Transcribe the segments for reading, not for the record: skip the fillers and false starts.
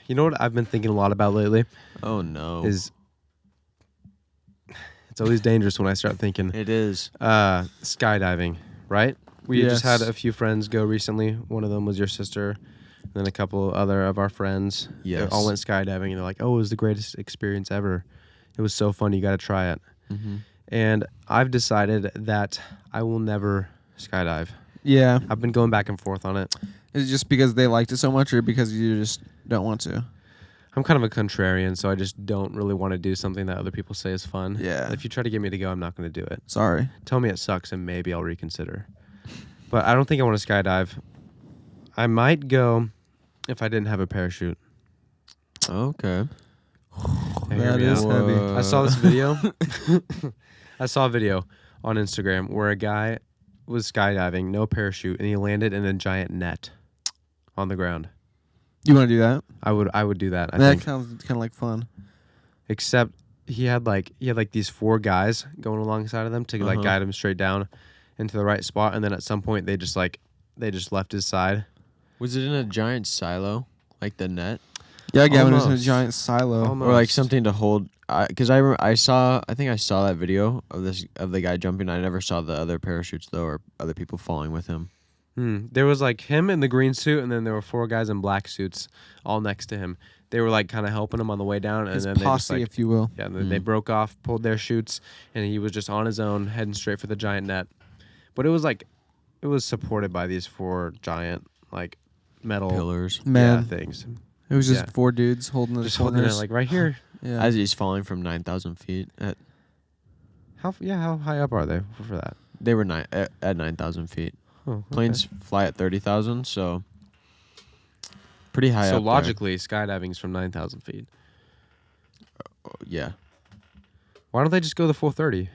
You know what I've been thinking a lot about lately? Oh no. Is it's always dangerous when I start thinking. It is. Skydiving, right? We just had Yes. a few friends go recently. One of them was your sister, and then a couple other of our friends. Yes. They all went skydiving, and they're like, "Oh, it was the greatest experience ever. It was so fun. You got to try it." Mm-hmm. And I've decided that I will never skydive. Yeah. I've been going back and forth on it. Is it just because they liked it so much, or because you just don't want to? I'm kind of a contrarian, so I just don't really want to do something that other people say is fun. Yeah. If you try to get me to go, I'm not going to do it. Sorry. Tell me it sucks, and maybe I'll reconsider. But I don't think I want to skydive. I might go if I didn't have a parachute. Okay. Hey, hear That me is out. heavy. I saw this video. I saw a video on Instagram where a guy was skydiving, no parachute, and he landed in a giant net on the ground. You want to do that? I would do that. I That think. sounds kind of like fun. Except he had these 4 guys going alongside of them to like guide him straight down into the right spot, and then at some point they just left his side. Was it in a giant silo, like the net, Yeah, Gavin was in a Almost. giant silo. Almost. or like something to hold? Because I think I saw that video of the guy jumping. I never saw the other parachutes though, or other people falling with him. There was like him in the green suit, and then there were 4 guys in black suits all next to him. They were like kind of helping him on the way down, and His then posse, they just if you will. and then they broke off, pulled their chutes, and he was just on his own, heading straight for the giant net. But it was supported by these 4 giant like metal Pillars. Man. things, It was just Yeah. 4 dudes holding the just holding it corners. like right here. Yeah. As he's falling from 9,000 feet. How high up are they for that? They were at 9,000 feet. Oh, okay. Planes fly at 30,000, so pretty high So up. logically, skydiving's from 9,000 feet. there. Yeah, Why don't they just go the full 30?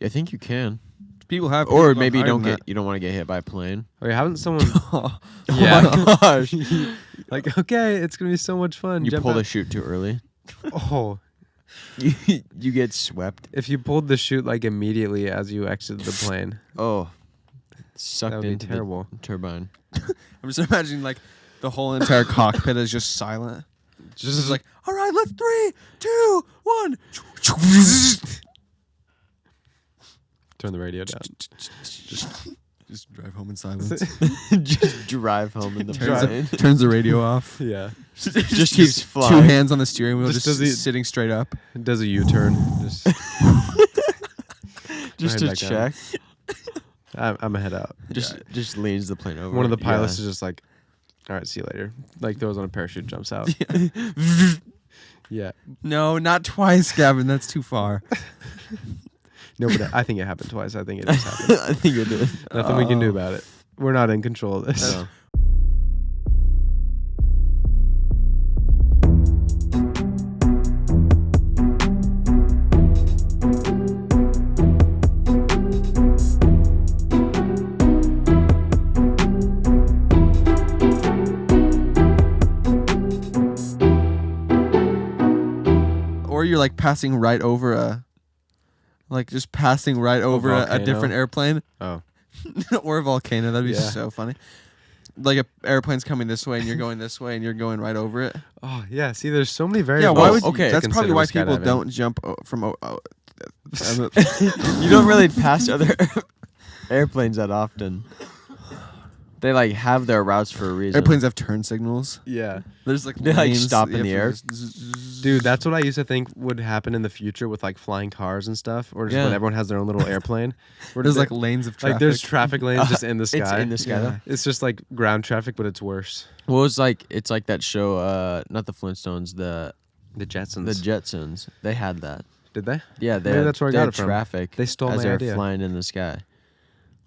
I think you can. People have. Or people maybe you higher don't than you don't want to get hit by a plane. Okay, haven't someone? that. Yeah. my gosh! Like, okay, it's gonna be so much fun. You Jump pull the out. chute too early. Oh, You get swept. if you pulled the chute like immediately as you exited the plane, Oh, that sucked would be into terrible. the turbine. I'm just imagining like the whole entire cockpit is just silent. Just like, all right, let's 3, 2, 1. Turn the radio down. Just drive home in silence. Just drive home in the plane. Turns the radio off. Yeah, Just keeps flying. 2 hands on the steering wheel, Just just does sitting straight up. it does a U-turn. Just Just head to back down. check. I'm gonna head out. Just leans the plane over. One of the pilots is just like, "All right, see you later." Like throws on a parachute, jumps out. Yeah. No, not twice, Gavin. That's too far. No, but I think it happened twice. I think it just happened. I think it did. Nothing we can do about it. We're not in control of this. No. Or you're like passing right over just passing right over a volcano? different airplane. Oh, Or a volcano. That'd be Yeah. so funny. Like a airplane's coming this way and you're going this way and you're going right over it. oh yeah. See, there's so many Yeah, variables. why would okay. That's to probably consider why with people skydiving. don't jump from. You don't really pass other airplanes that often. They like have their routes for a reason. Airplanes have turn signals. Yeah, There's like They, like, lanes stop that in you the have air. to just- dude, that's what I used to think would happen in the future with like flying cars and stuff, or just Yeah. when everyone has their own little airplane. Where There's they- like lanes of traffic. like there's traffic lanes just in the sky. It's in the sky. Yeah. though. It's just like ground traffic, but it's worse. Well, it's like that show. Not the Flintstones. The Jetsons. Jetsons. They had that. Did they? Yeah, they Maybe had, that's where I they got had it from. traffic. They stole as my they're idea. flying in the sky.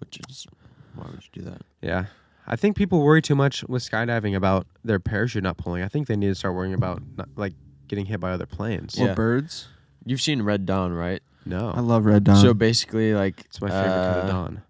Which is why would you do that? Yeah. I think people worry too much with skydiving about their parachute not pulling. I think they need to start worrying about not, like getting hit by other planes. Or Yeah. birds. You've seen Red Dawn, right? No. I love Red Dawn. So basically, like It's my favorite kind of dawn.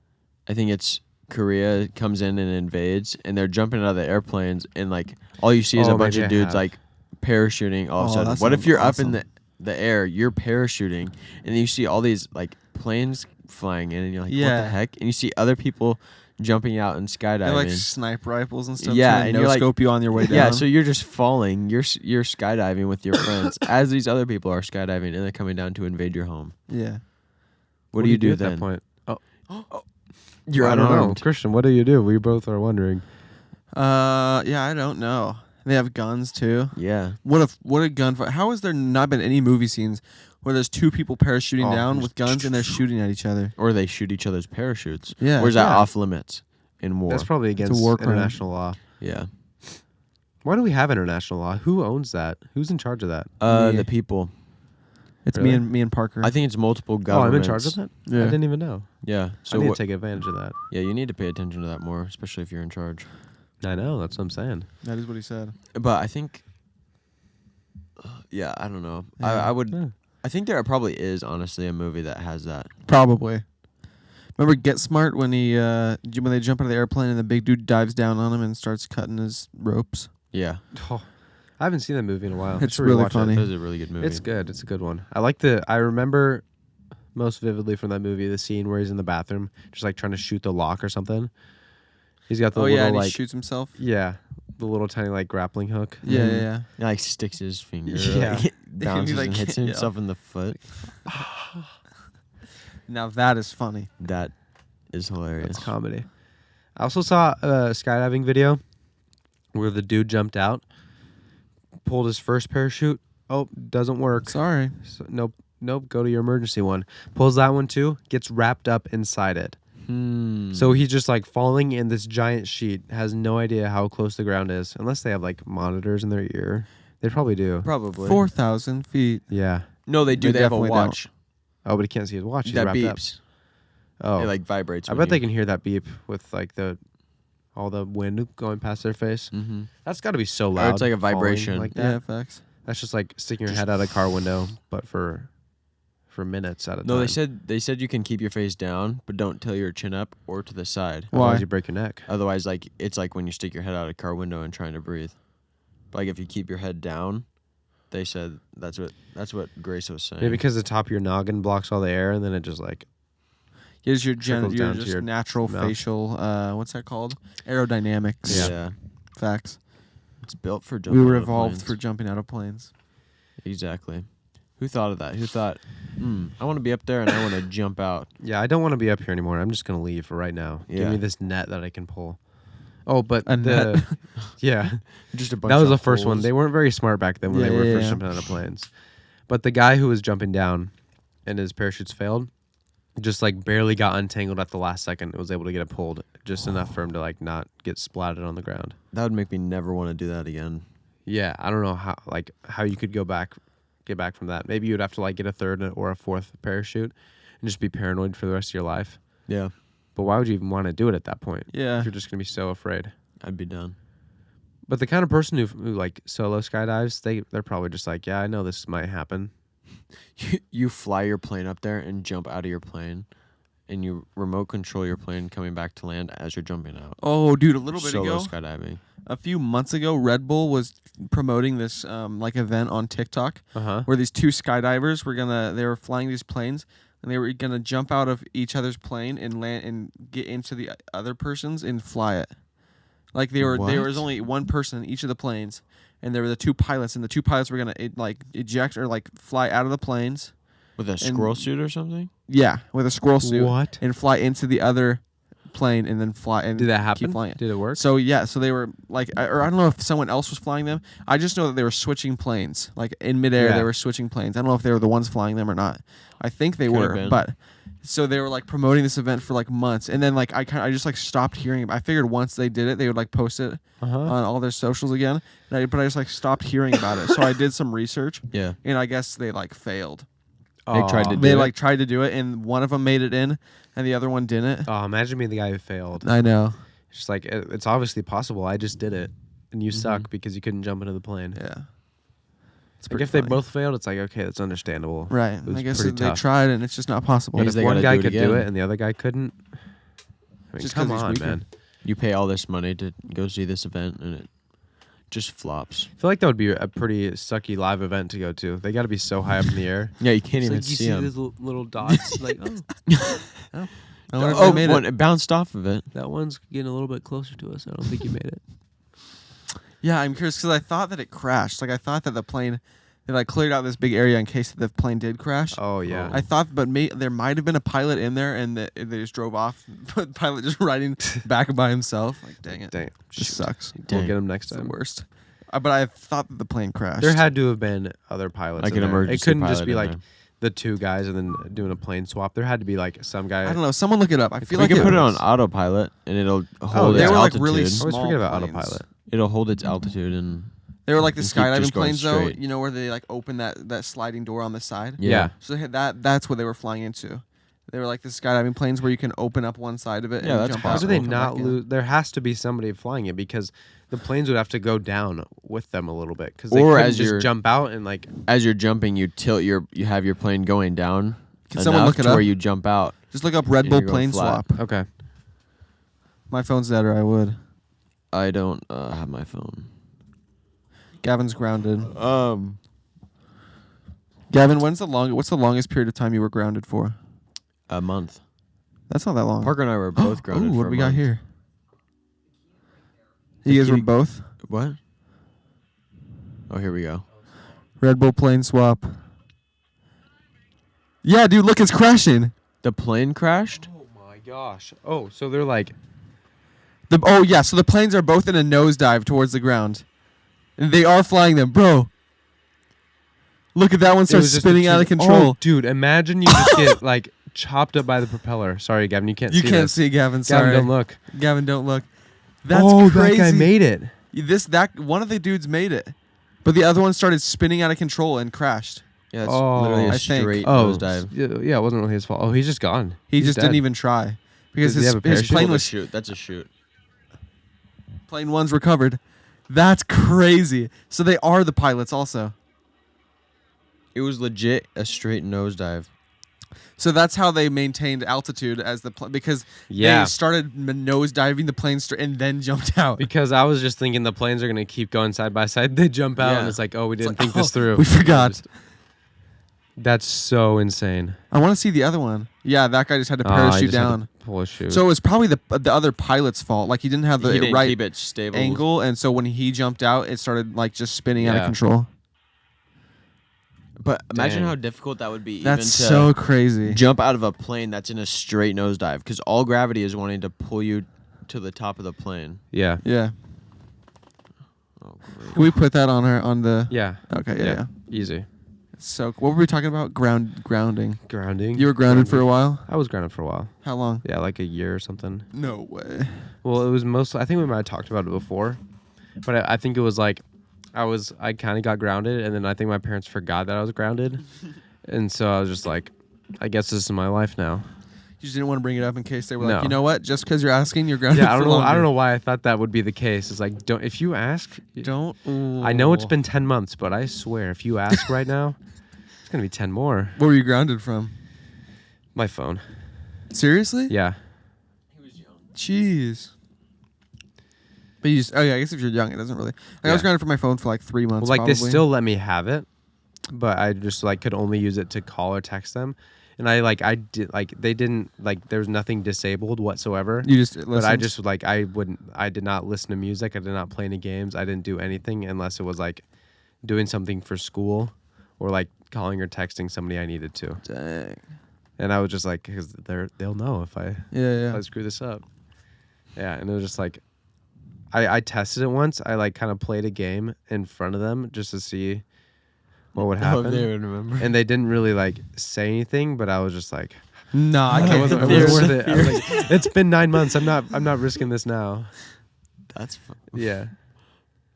I think it's Korea comes in and invades, and they're jumping out of the airplanes, and like all you see is Oh, a bunch maybe of I dudes have. like parachuting all of a Oh, sudden. that What if sounds you're up in awesome. the air, you're parachuting, and then you see all these like planes flying in, and you're like, what Yeah. the heck? And you see other people jumping out and skydiving. They have, like sniper rifles and stuff. Yeah, too, and you're like- scope you on your way down. Yeah, so you're just falling. You're skydiving with your friends as these other people are skydiving, and they're coming down to invade your home. yeah. What do you do at then? that point? You're I don't know, unarmed. Christian. What do you do? We both are wondering. Yeah, I don't know. They have guns too. Yeah. What a gunfight! How has there not been any movie scenes where there's two people parachuting Oh, down just- with guns and they're shooting at each other? Or they shoot each other's parachutes. Yeah. Or is that Yeah. off limits in war? That's probably a against war crime. international law. Yeah. Why do we have international law? Who owns that? Who's in charge of that? Me. The people. It's Really? me and Parker. I think it's multiple Oh, I'm governments. in charge of that? Yeah. I didn't even know. Yeah. So So I need what, to take advantage of that. yeah, you need to pay attention to that more, especially if you're in charge. I know. That's what I'm saying. That is what he said. But I think, yeah, I don't know. Yeah. I would. Yeah. I think there probably is honestly a movie that has that. Probably. Remember Get Smart when when they jump out of the airplane and the big dude dives down on him and starts cutting his ropes? Yeah, Oh, I haven't seen that movie in a while. It's Should really rewatch it. funny. that is a really good movie. It's good. It's a good one. I remember most vividly from that movie the scene where he's in the bathroom, just like trying to shoot the lock or something. He's got the Oh little yeah, and like he shoots himself. yeah, the little tiny like grappling hook. Yeah, yeah, yeah. He like sticks his finger, Yeah. like, bounces like, and hits yeah. himself in the foot. Now that is funny. That is hilarious. That's comedy. I also saw a skydiving video where the dude jumped out, pulled his first parachute. Oh, doesn't work. Sorry. So, nope. Go to your emergency one. Pulls that one too. Gets wrapped up inside it. So he's just like falling in this giant sheet. Has no idea how close the ground is, unless they have like monitors in their ear. They probably do. Probably 4,000 feet. Yeah. No, they do. They They have a definitely watch Oh, but he can't see his watch. He's that wrapped beeps. up. Oh, It like vibrates. I bet they can hear that beep with like all the wind going past their face. Mm-hmm. That's got to be so loud. it's like a falling vibration. like that. Yeah, facts. That's just like sticking your head out a car window, but for minutes at a time. No, they said you can keep your face down, but don't tilt your chin up or to the side. Otherwise Why? you break your neck. Otherwise, like it's like when you stick your head out a car window and trying to breathe. But, like if you keep your head down, they said that's what Grace was saying. Maybe because the top of your noggin blocks all the air, and then it just like Here's your Trickles your down to just your natural mouth. facial. What's that called? Aerodynamics. yeah. Facts. It's built for jumping. We were out of evolved planes. for jumping out of planes. Exactly. Who thought of that? Who thought, I want to be up there and I want to jump out. yeah. I don't want to be up here anymore. I'm just gonna leave for right now. Give Yeah. me this net that I can pull. Oh, but A net. yeah, Just a bunch that was of the first one. holes. They weren't very smart back then when Yeah, they were yeah, first yeah. jumping out of planes. But the guy who was jumping down, and his parachutes failed, just like barely got untangled at the last second. It was able to get it pulled just enough for him to like not get splatted on the ground. That would make me never want to do that again. Yeah, I don't know how you could get back from that. Maybe you'd have to like get a third or a fourth parachute and just be paranoid for the rest of your life. Yeah, But why would you even want to do it at that point? Yeah. If you're just gonna be so afraid. I'd be done. But the kind of person who like solo skydives, they're probably just like, yeah, I know this might happen. You fly your plane up there and jump out of your plane, and you remote control your plane coming back to land as you're jumping out. Oh, dude, a little bit Solo ago, skydiving. a few months ago, Red Bull was promoting this like event on TikTok where these two skydivers they were flying these planes and they were gonna jump out of each other's plane and land and get into the other person's and fly it. Like there What? was only one person in each of the planes, and there were the two pilots, and the two pilots were gonna eject or like fly out of the planes. With a squirrel suit or something? Yeah, with a squirrel suit. What? And fly into the other plane and then fly and Did that keep happen? flying. Did it work? So yeah, so they were like, or I don't know if someone else was flying them. I just know that they were switching planes, like in midair. Yeah. They were switching planes. I don't know if they were the ones flying them or not. I think they Could've were, been. but so they were like promoting this event for like months, and then like I just like stopped hearing. I figured once they did it, they would like post it on all their socials again. But I just like stopped hearing about it. So I did some research, Yeah. and I guess they like failed. They tried to They do it? like tried to do it, and one of them made it in, and the other one didn't. Oh, imagine being the guy who failed. I know. It's just like it's obviously possible. I just did it, and you suck because you couldn't jump into the plane. Yeah. It's Like pretty if they funny. both failed, it's like okay, that's understandable. Right. It was I guess pretty they tough. tried, and it's just not possible. But Means if they one gotta guy do it could do again. it and the other guy couldn't, I mean, Just 'cause come he's on, weaker. man. You pay all this money to go see this event, and it just flops. I feel like that would be a pretty sucky live event to go to. They got to be so high up in the air. Yeah, you can't It's even like you see see them. these little dots, like oh, I wonder if they made it. It bounced off of it. That one's getting a little bit closer to us. I don't think you made it. Yeah, I'm curious because I thought that it crashed. Like I thought that the plane, they like cleared out this big area in case the plane did crash. Oh yeah. I thought, but there might have been a pilot in there, and they just drove off. But the pilot just riding back by himself. Like, dang it, Dang. this sucks. We'll Dang. get him next It's the time. worst. But I thought that the plane crashed. There had to have been other pilots. Like in an there. emergency It couldn't just pilot be in like there. the two guys and then doing a plane swap. There had to be like some guy. I don't know. Someone look it up. I feel We like can put it was- on autopilot and it'll hold yeah. its They were like altitude. really I always small forget about planes. autopilot. It'll hold its altitude and They were like the And keep skydiving just going planes, though. straight. You know where they like open that sliding door on the side. Yeah. So they had that's what they were flying into. They were like the skydiving planes where you can open up one side of it. Yeah, and that's jump How out do possible. they and come not back in. lose? There has to be somebody flying it because the planes would have to go down with them a little bit because Or they couldn't as just you're- jump out and like. as you're jumping, you have your plane going down. Can someone enough look it to up? where you jump out. Just look up Red And Bull you're going plane flat. swap. Okay. My phone's dead, or I would. I don't have my phone. Gavin's grounded. Gavin, what's the longest period of time you were grounded for? A month. That's not that long. Parker and I were both grounded. Ooh, for what a do we got month. here? You guys were both What? Oh, here we go. Red Bull plane swap. Yeah, dude, look, it's crashing. The plane crashed. Oh my gosh. Oh, so they're like. So the planes are both in a nosedive towards the ground, and they are flying them, bro. Look at that one it starts was just spinning a out of two- control. Oh, dude, imagine you just get like chopped up by the propeller. Sorry, Gavin, you can't You see can't this. see Gavin. Gavin, Sorry, don't look. Gavin, don't look. That's oh, crazy. that guy made it. One of the dudes made it, but the other one started spinning out of control and crashed. Yeah, it's Oh, literally a I think. straight Oh, nosedive. yeah, it wasn't really his fault. Oh, he's just gone. He He's just dead. didn't even try because Does he his, have a his parachute? plane That's a was shoot. That's a shoot. plane one's recovered. That's crazy. So they are the pilots also. It was legit a straight nosedive. So that's how they maintained altitude as because Yeah. they started nose diving the plane and then jumped out. Because I was just thinking the planes are gonna keep going side by side. They jump out and Yeah. it's like, oh, we didn't like, think this oh, through. we forgot. That's so insane. I want to see the other one. Yeah, that guy just had to Oh, I parachute just had to down. pull a chute. So it was probably the other pilot's fault. Like he didn't have the He didn't right keep it stable. angle, and so when he jumped out, it started like just spinning out of Yeah. control. But imagine Dang. how difficult that would be. That's even so to crazy. jump out of a plane that's in a straight nosedive because all gravity is wanting to pull you to the top of the plane. yeah. Yeah. Oh, great. Can we put that on the? Yeah. Okay. Yeah. Easy. So what were we talking about? Grounding. Grounding. You were grounded for a while. I was grounded for a while. How long? Yeah, like a year or something. No way. Well, it was mostly. I think we might have talked about it before, but I think it was like, I kind of got grounded, and then I think my parents forgot that I was grounded, and so I was just like, I guess this is my life now. You just didn't want to bring it up in case they were No. like, you know what? Just because you're asking, you're grounded. Yeah, I for don't know. I longer. don't know why I thought that would be the case. It's like, don't. If you ask, Don't. I know it's been 10 months, but I swear, if you ask right now, it's gonna be 10 more. What were you grounded from? My phone. Seriously? Yeah. Jeez. But you just, I guess if you're young, it doesn't really. Like I was Yeah. grounded for my phone for like 3 months. Well, like they probably. still let me have it, but I just like could only use it to call or text them, and I did like they didn't like there was nothing disabled whatsoever. You just. But I listened? just like I did not listen to music. I did not play any games. I didn't do anything unless it was like doing something for school or like calling or texting somebody I needed to. Dang. And I was just like, because they'll know if I Yeah. screw this up. Yeah, and it was just like, I tested it once. I like kind of played a game in front of them just to see what would happen. Oh, they would remember. And they didn't really like say anything, but I was just like, No, I it can't. wasn't Fear worth the it. I was like, it's been 9 months. I'm not risking this now. That's fun. Yeah.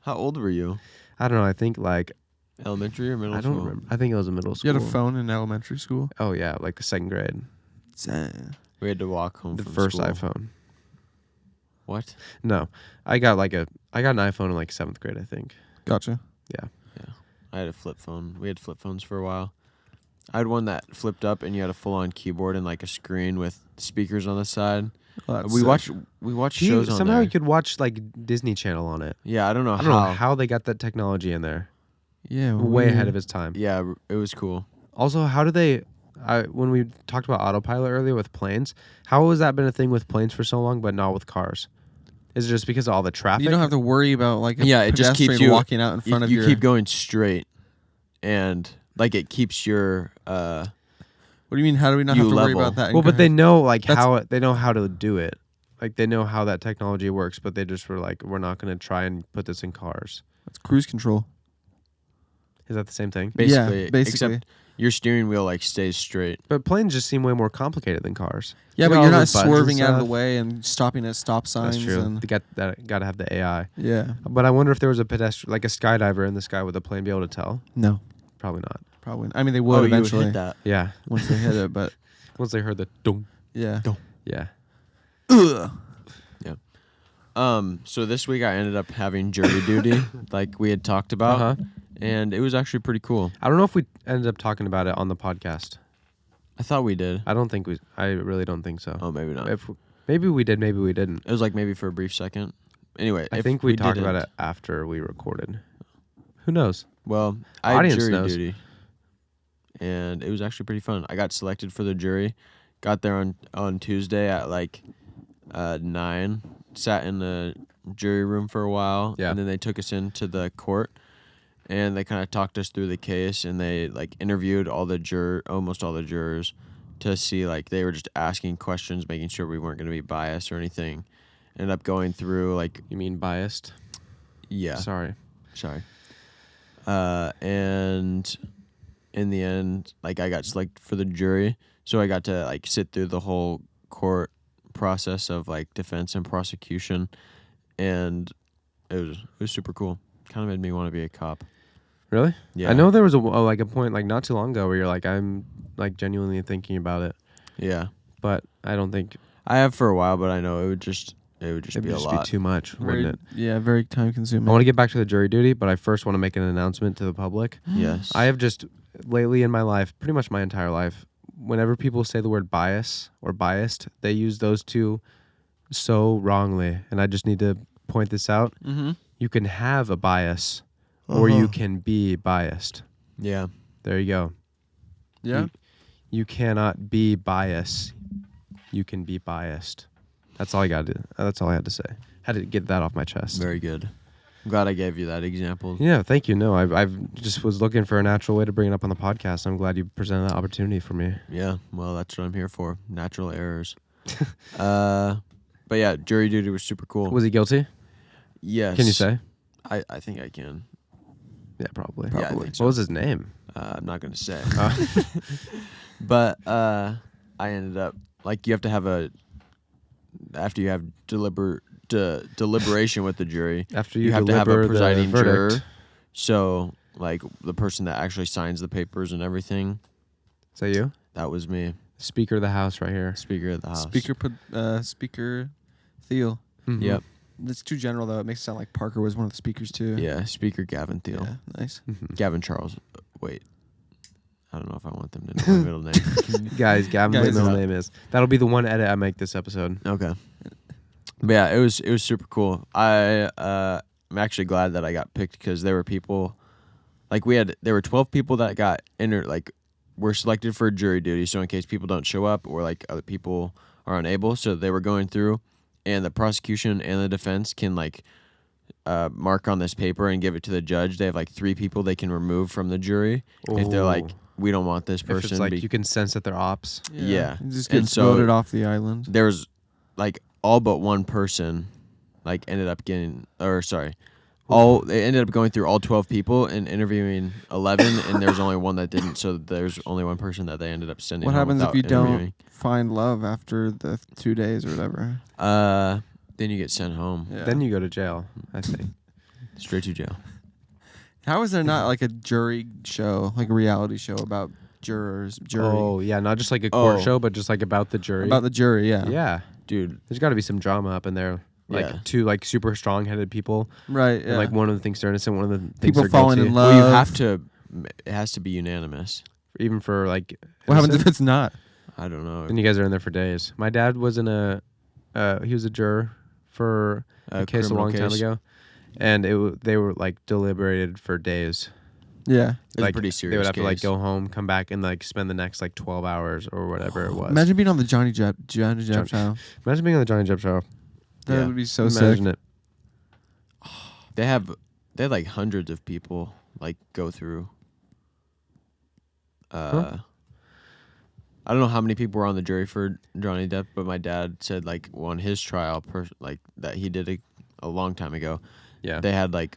How old were you? I don't know. I think like Elementary or middle I school? don't remember. I think it was in middle You school. had a phone in elementary school? Oh yeah, like the second grade. Dang. We had to walk home The from first school. iPhone. What? No, I got an iPhone in like 7th grade, I think. Gotcha. I had a flip phone. We had flip phones for a while. I had one that flipped up and you had a full-on keyboard and like a screen with speakers on the side. Well, that's We sick. watched shows on somehow there. you could watch like Disney Channel on it. Yeah, I don't know I how. don't know how they got that technology in there. Yeah. Way ahead weird. of its time. Yeah, it was cool. Also, how do they when we talked about autopilot earlier with planes, how has that been a thing with planes for so long, but not with cars? Is it just because of all the traffic? You don't have to worry about like a it just keeps pedestrian you walking out in front of you your. keep going straight, and like it keeps your. What do you mean? How do we not you have to worry level. about that? Well, but they know like That's- they know how to do it. Like they know how that technology works, but they just were like, we're not going to try and put this in cars. That's cruise control. Is that the same thing? Basically, Yeah, basically. except your steering wheel like stays straight. But planes just seem way more complicated than cars. Yeah, You but got you're all not those buttons and swerving out of the stuff. way and stopping at stop signs. That's true. And, They got to have the AI. yeah. But I wonder if there was a pedestrian, like a skydiver in the sky, would the plane be able to tell? No, Probably not. probably. I mean, they would You eventually hit that. Yeah. once they hit it, but Once they heard the dong. yeah. Yeah. Ugh. So this week I ended up having jury duty, like we had talked about, Uh-huh. and it was actually pretty cool. I don't know if we ended up talking about it on the podcast. I thought we did. I don't think we. I really don't think so. Oh, maybe not. Maybe we did. Maybe we didn't. It was like maybe for a brief second. Anyway, I if think we talked about didn't- it after we recorded. Who knows? Well, I had Audience jury knows. duty, and it was actually pretty fun. I got selected for the jury. Got there on Tuesday at like 9. Sat in the jury room for a while, Yeah. and then they took us into the court, and they kind of talked us through the case, and they like interviewed almost all the jurors, to see like they were just asking questions, making sure we weren't going to be biased or anything. Ended up going through like You mean biased? yeah. Sorry. And in the end, like I got selected for the jury, so I got to like sit through the whole court process of like defense and prosecution, and it was super cool. Kind of made me want to be a cop. Really? Yeah, I know there was a point like not too long ago where you're like, I'm like genuinely thinking about it, Yeah, but I don't think I have for a while, but I know it would just it'd be a just lot. be too much, Very, wouldn't it? yeah, very time consuming. I want to get back to the jury duty, but I first want to make an announcement to the public. Yes, I have just lately in my life, pretty much my entire life, whenever people say the word bias or biased, they use those two so wrongly. And I just need to point this out. Mm-hmm. You can have a bias or you can be biased. yeah. There you go. Yeah. You cannot be biased. You can be biased. That's all I got to do. That's all I had to say. Had to get that off my chest. Very good. I'm glad I gave you that example. Yeah, thank you. No, I've just was looking for a natural way to bring it up on the podcast. I'm glad you presented that opportunity for me. Yeah, well, that's what I'm here for. Natural errors. But yeah, jury duty was super cool. Was he guilty? Yes. Can you say? I think I can. Yeah, probably. Yeah, I think so. What was his name? I'm not gonna say. Uh, But I ended up like you have to have after you have deliberation with the jury. After You have to have a deliver the presiding juror. verdict. So like the person that actually signs the papers and everything. Is that you? That was me, Speaker of the House right here. Speaker of the House. Speaker Thiel. Mhm. Yep. It's too general though. It makes it sound like Parker was one of the speakers too. Yeah. Speaker Gavin Thiel. Yeah, nice. Mhm. Gavin Charles. Wait. I don't know if I want them to know my middle name. Guys, Gavin's Guys, middle name is. That'll be the one edit I make this episode. Okay. But yeah, it was super cool. I'm actually glad that I got picked because there were people like there were 12 people that got were selected for jury duty, so in case people don't show up or like other people are unable, so they were going through, and the prosecution and the defense can like mark on this paper and give it to the judge. They have like 3 people they can remove from the jury if they're like, we don't want this If person. it's like you can sense that they're ops. Yeah. It just And gets so- voted off the island. There was like all but one person like ended up getting, or sorry, they ended up going through all 12 people and interviewing 11, and there was only one that didn't, so there's only one person that they ended up sending What home happens if without you interviewing. don't find love after the 2 days or whatever? Then you get sent home. Yeah. Then you go to jail, I think. Straight to jail. How is there not like a jury show, like a reality show about jury Oh, yeah, not just like a court Oh. show, but just like about the jury. about the jury? Yeah. yeah. Dude, There's got to be some drama up in there. Like Yeah. 2 like super strong-headed people. Right. Yeah. And like one of them thinks they're innocent, one of them thinks People they're falling guilty. in well, you love. have to, it has to be unanimous. Even for like What happens if innocent? it's not? I don't know. Then you guys are in there for days. My dad was in he was a juror for a case a criminal long time case. ago, and they were like deliberated for days. Yeah. It's a pretty serious They would have to like case. go home, come back, and like spend the next like 12 hours or whatever it was. Imagine being on the Johnny Depp show. Imagine being on the Johnny Depp show. That Yeah. would be so sick. Imagine it. They had like hundreds of people like go through. I don't know how many people were on the jury for Johnny Depp, but my dad said like on his trial, like that he did a long time ago. Yeah. They had like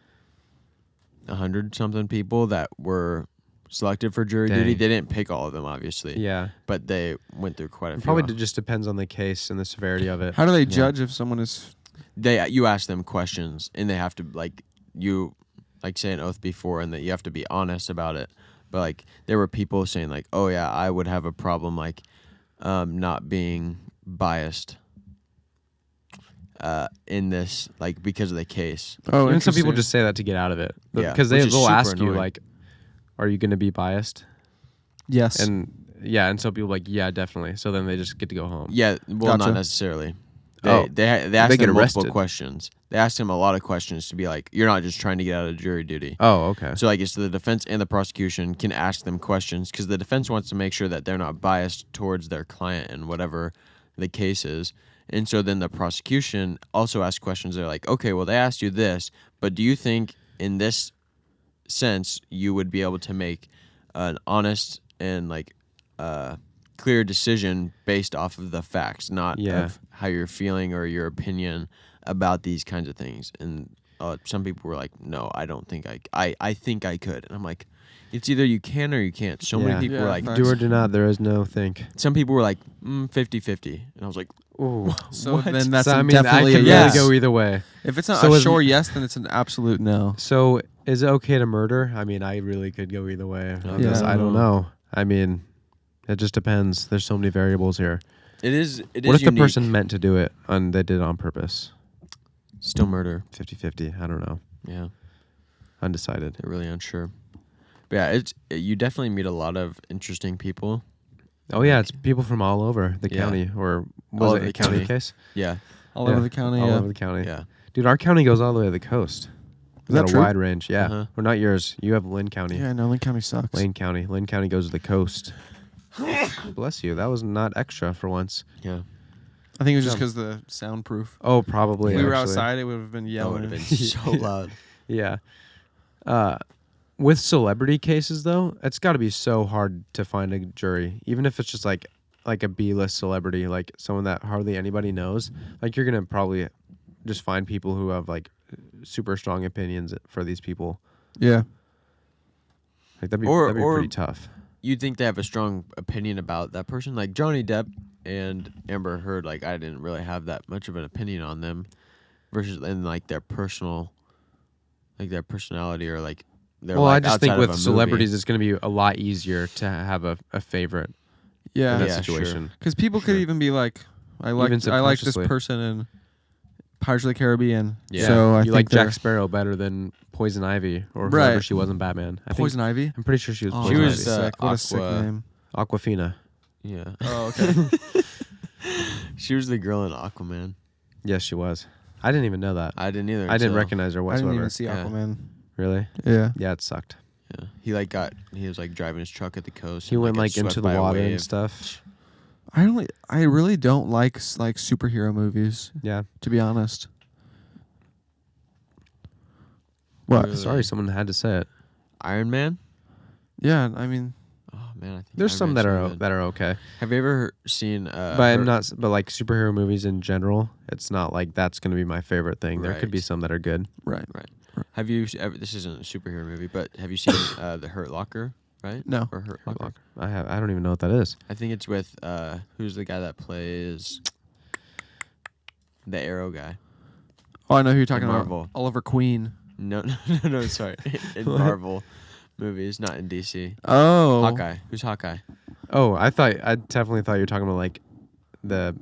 100 something people that were selected for jury Dang. duty. They didn't pick all of them, obviously. Yeah. But they went through quite a few. Probably just depends on the case and the severity of it. How do they judge if someone is? You ask them questions and they have to say an oath before, and that you have to be honest about it. But like there were people saying like, oh yeah, I would have a problem like not being biased in this, like because of the case. Oh, Even some people interesting. just say that to get out of it. Yeah, Because which is they'll super ask you annoying. like, are you going to be biased? Yes. And yeah, and so people are like, yeah, definitely. So then they just get to go home. Yeah, well, Gotcha. not necessarily. Oh, They asked they get him multiple arrested. questions. They asked him a lot of questions to be like, you're not just trying to get out of jury duty. Oh, okay. So like it's the defense and the prosecution can ask them questions because the defense wants to make sure that they're not biased towards their client and whatever the case is. And so then the prosecution also asks questions. They're like, okay, well, they asked you this, but do you think in this sense you would be able to make an honest and like clear decision based off of the facts, not Yeah. of how you're feeling or your opinion about these kinds of things? And some people were like, no, I don't think I think I could. And I'm like, it's either you can or you can't. So Yeah. many people Yeah, were like, facts. Do or do not, there is no think. some people were like 50-50. And I was like, Ooh. So What? then that's So, I mean, definitely I a could yes. really go either way. If it's not So a is- sure yes, then it's an absolute no. So is it okay to murder? I mean, I really could go either way. Yeah. I don't know. I mean, it just depends. There's so many variables here. it is What if the unique. person meant to do it and they did it on purpose? Still murder. 50-50. I don't know. Yeah, Undecided. they're really unsure. But yeah, you definitely meet a lot of interesting people. Oh yeah, it's people from all over the Yeah. county, or All was over it the a county county. case? Yeah, All Yeah, over the county. all Yeah. over the county. yeah. Dude, our county goes all the way to the coast. Is that Got a true? wide range. Yeah, Uh-huh. or not yours. You have Lynn County. Yeah, no, Lynn County sucks. Lane County. Lynn County goes to the coast. Bless you. That was not extra for once. Yeah. I think it was just Yeah. because the soundproof. Oh, probably. If we were actually. outside, it would have been That yelling. would have been so loud. Yeah. With celebrity cases, though, it's got to be so hard to find a jury, even if it's just like a B-list celebrity, like someone that hardly anybody knows. Like you're gonna probably just find people who have like super strong opinions for these people. Yeah. Like that'd be Or- pretty tough. You'd think they have a strong opinion about that person, like Johnny Depp and Amber Heard. Like I didn't really have that much of an opinion on them, versus in like their personal, like their personality or like their Well, life I just think outside of with a celebrities, movie. it's gonna be a lot easier to have a favorite in Yeah. that Yeah, sure. situation. Because people could Sure. even be like, I Even like this subconsciously. person in Pirates of the Caribbean. Yeah. So I you think like they're- Jack Sparrow better than Poison Ivy or Right. whoever she was in Batman. I think Poison Ivy. I'm pretty sure she was. Oh, Poison She Ivy. was, sick. What a sick Aqua- name. Aquafina. Yeah. Oh, okay. She was the girl in Aquaman. Yes, she was. I didn't even know that. I didn't either. I didn't until- recognize her I whatsoever. didn't even see Yeah. Aquaman. Really? Yeah. Yeah, it sucked. Yeah. He was like driving his truck at the coast. He and, went got like into swept the by a water and wave. stuff. I really don't like superhero movies, Yeah. to be honest. What? Really? Sorry, someone had to say it. Iron Man. Yeah, I mean, Oh man, I think There's Iron some Man's that so are good. that are okay, Have you ever seen? but I'm not. But like superhero movies in general, it's not like that's gonna be my favorite thing. There could be Right. some that are good. right. Have you ever? This isn't a superhero movie, but have you seen The Hurt Locker? Right? No. Or Hurt Locker? I don't even know what that is. I think it's with who's the guy that plays the Arrow guy? Oh, I know who you're talking Marvel. about. Oliver Queen. No, no, sorry. In Marvel movies, not in DC. Oh. Hawkeye. Who's Hawkeye? Oh, I definitely thought you were talking about like the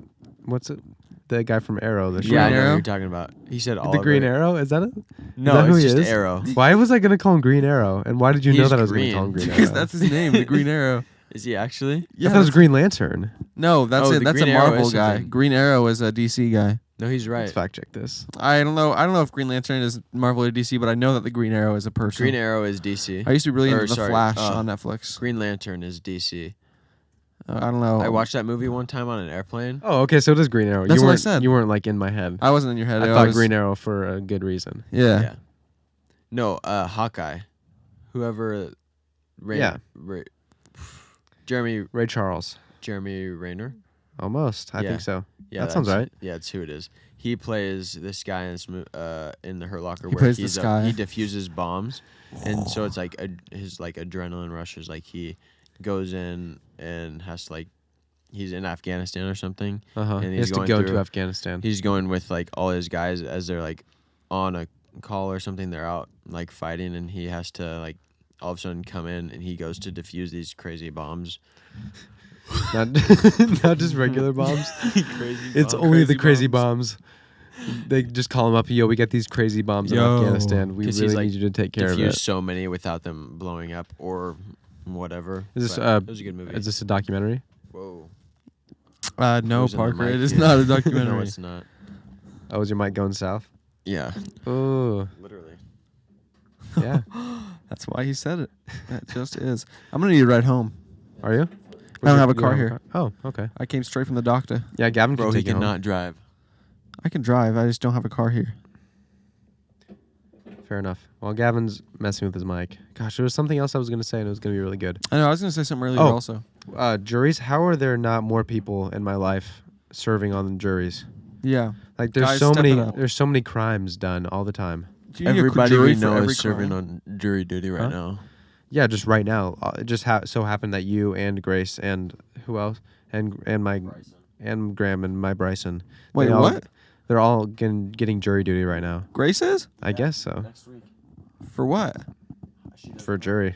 what's it? The guy from Arrow. The Yeah, I know Arrow? who you're talking about. He said all the Green Arrow. Is that it? No, that who it's he just is? Arrow. Why was I gonna call him Green Arrow? And why did you know He's that I was gonna green. call him Green Because Arrow? that's his name, the Green Arrow. Is he actually? I thought it was Green Lantern. No, that's Oh, it. the That's Green a Arrow Marvel is guy. something. Green Arrow is a DC guy. No, he's right. Let's fact check this. I don't know. I don't know if Green Lantern is Marvel or DC, but I know that the Green Arrow is a person. Green Arrow is DC. I used to be really into the Flash on Netflix. Green Lantern is DC. I don't know. I watched that movie one time on an airplane. Oh, okay. So it is Green Arrow. That's you what I weren't, said. You weren't like in my head. I wasn't in your head. I thought Green Arrow for a good reason. Yeah. No, Hawkeye. Whoever. Jeremy Ray Charles. Jeremy Renner. Almost. I think so. Yeah, that sounds right. Yeah, that's who it is. He plays this guy in the Hurt Locker He where plays this guy. he diffuses bombs, and so it's like his like adrenaline rushes. Like he goes in and has to he's in Afghanistan or something. And he has to go to Afghanistan. He's going with like all his guys as they're like on a call or something. They're out like fighting, and he has to like all of a sudden come in, and he goes to defuse these crazy bombs. Not just regular bombs. It's bomb. only the crazy bombs. They just call him up. Yo, we got these crazy bombs in Afghanistan. We really need you to take care of it. Diffused so many without them blowing up or whatever. Is this it was a good movie. Is this a documentary? Whoa. No, Parker. It is not a documentary. No, it's not. Oh, is your mic going south? Yeah. Oh. Literally. Yeah. That's why he said it. That just is. I'm gonna need a ride home. Are you? I don't have a car here. Oh, okay. I came straight from the doctor. Yeah, Gavin can Bro, take he you home. cannot drive. I can drive. I just don't have a car here. Fair enough. Well, Gavin's messing with his mic. Gosh, there was something else I was going to say, and it was going to be really good. I know. I was gonna say something earlier also. Juries. How are there not more people in my life serving on juries? Yeah. Like, there's Guys, so step many. it up. There's so many crimes done all the time. Do you need a Everybody jury we for know every is serving crime? on jury duty right now. Yeah, just right now. It just so happened that you and Grace and who else and my Bryson. and Graham and my Bryson. Wait, what? They're all getting jury duty right now. Grace is? I guess so. Next week. For what? For jury.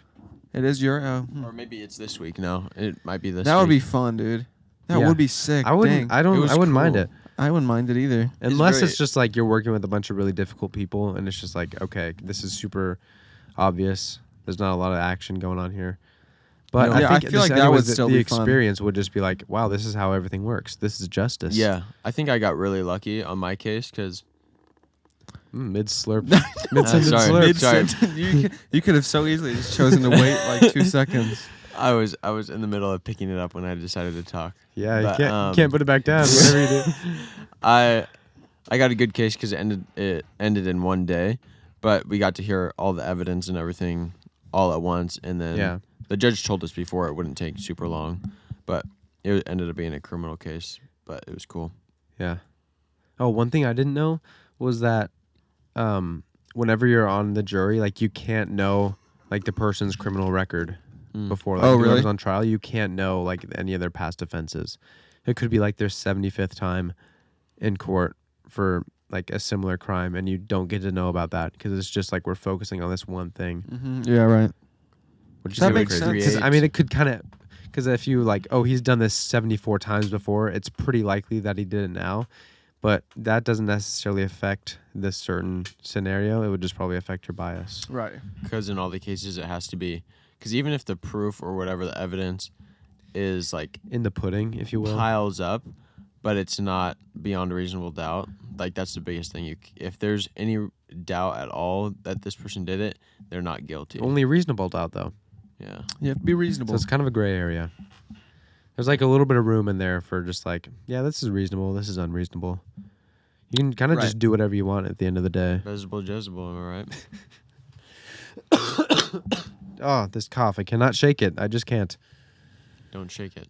It is your. Or maybe it's this week. No, it might be this That week. would be fun, dude. That Yeah. would be sick. I wouldn't. Dang. I don't. It was I wouldn't mind cool. it I wouldn't mind it either. unless very- it's just like you're working with a bunch of really difficult people, and it's just like, okay, this is super obvious. There's not a lot of action going on here. But No. Yeah, I I think feel like that anyways, would still the be fun. experience would just be like, wow, this is how everything works. This is justice. Yeah, I think I got really lucky on my case because Mid slurp. Mid sentence sorry. slurp. Sorry. you could have so easily just chosen to wait like 2 seconds. I was in the middle of picking it up when I decided to talk. Yeah, But, you can't put it back down. Whatever you do. I got a good case because it ended in one day, but we got to hear all the evidence and everything all at once, and then the judge told us before it wouldn't take super long, but it ended up being a criminal case, but it was cool. Yeah. Oh, one thing I didn't know was that whenever you're on the jury, like you can't know like the person's criminal record before. Like, really? whoever's on trial, you can't know like any of their past offenses. It could be like their 75th time in court for like a similar crime, and you don't get to know about that because it's just like we're focusing on this one thing. Mm-hmm. Yeah, right. Which is That really makes crazy. sense. 'Cause, I mean, it could kind of, because if you like, oh, he's done this 74 times before, it's pretty likely that he did it now. But that doesn't necessarily affect this certain scenario. It would just probably affect your bias. Right. Because in all the cases it has to be, because even if the proof or whatever the evidence is like In the pudding, if you will. piles up, but it's not beyond a reasonable doubt, like that's the biggest thing. If there's any doubt at all that this person did it, they're not guilty. Only reasonable doubt, though. Yeah. You have to be So reasonable. it's kind of a gray area. There's like a little bit of room in there for just like, yeah, this is reasonable. This is unreasonable. You can kind of just Right. do whatever you want at the end of the day. Visible Jezebel, am I right? Oh, this cough. I cannot shake it. I just can't. Don't shake it.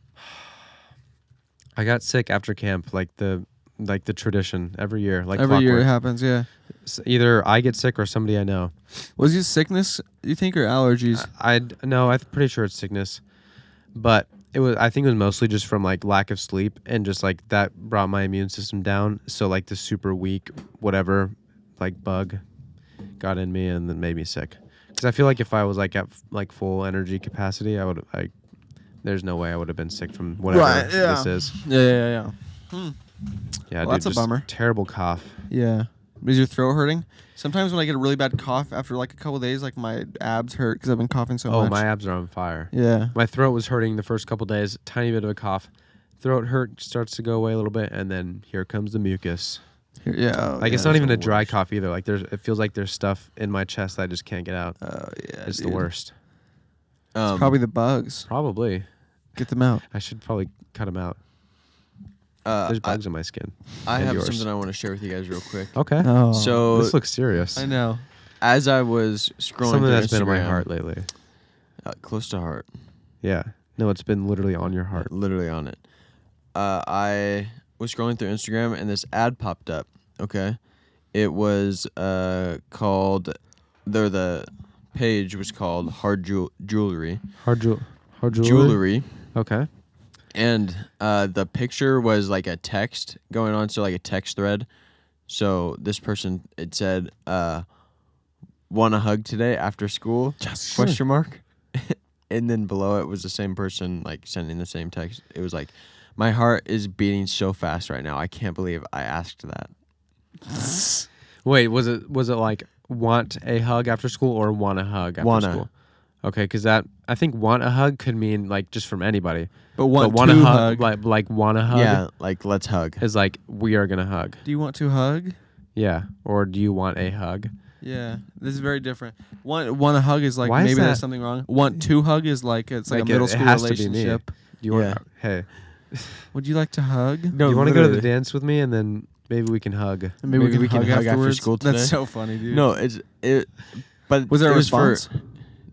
I got sick after camp, like the tradition every year. Like Every year it clockwork. happens, yeah. Either I get sick or somebody I know. Was it sickness, you think, or allergies? I'm pretty sure it's sickness, but I think it was mostly just from like lack of sleep, and just like that brought my immune system down. So like the super weak whatever like bug got in me and then made me sick. Because I feel like if I was like at like full energy capacity, there's no way I would have been sick from whatever this is. Yeah. Yeah, Well, dude, that's a just bummer. Terrible cough. Yeah. Is your throat hurting? Sometimes when I get a really bad cough after like a couple days, like my abs hurt because I've been coughing so much. Oh, my abs are on fire. Yeah. My throat was hurting the first couple days. Tiny bit of a cough. Throat hurt starts to go away a little bit, and then here comes the mucus. Yeah. Like it's not even a dry cough either. Like it feels like there's stuff in my chest that I just can't get out. Oh yeah. It's the worst. It's probably the bugs. Probably. Get them out. I should probably cut them out. There's bugs in my skin. I and have yours. something I want to share with you guys real quick. Okay. Oh. So This looks serious. I know. as I was scrolling Something through that's been on my Instagram- heart lately. close to heart, Yeah. No, it's been literally on your heart. literally on it. I was scrolling through Instagram and this ad popped up. Okay, it was called. The page was called Hard Jewelry. Hard jewelry. Jewelry. Okay. And the picture was like a text going on, so like a text thread. So this person, it said, "Want a hug today after school?" Yes. Question mark. And then below it was the same person like sending the same text. It was like, "My heart is beating so fast right now. I can't believe I asked that." Wait, was it like want a hug after school or want a hug after Wanna. school? Okay, because that I think want a hug could mean like just from anybody. But want wanna to hug, hug. like want a hug. Yeah, like let's hug. Is like we are gonna hug. Do you want to hug? Yeah. Or do you want a hug? Yeah, this is very different. Want a hug is like Why is maybe there's that- something wrong. Want to hug is like it's like Like, a middle it school has to be me. relationship. Do you want? Yeah. Hey, Would you like to hug? No, you want to go to the literally. dance with me and then maybe we can hug. And maybe we can hug after afterwards. school today? That's so funny, dude. No, but Was there a it response?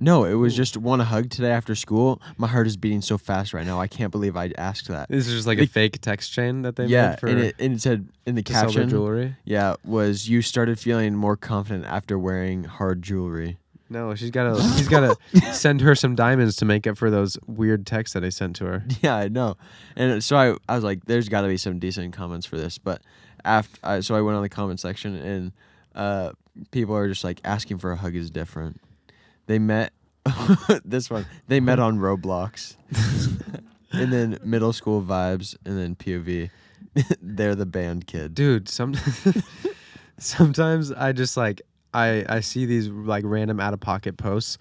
No, it was just want a hug today after school. My heart is beating so fast right now. I can't believe I asked that. This is just like a fake text chain that they Yeah, made for and it said in the to sell their caption, jewelry. yeah, was you started feeling more confident after wearing hard jewelry. No, he's gotta send her some diamonds to make up for those weird texts that I sent to her. Yeah, I know. And so I was like, there's got to be some decent comments for this. But so I went on the comment section and people are just like asking for a hug is different. They met this one. They met on Roblox, and then middle school vibes, and then POV. They're the band kid. Dude, sometimes I just like I see these like random out of pocket posts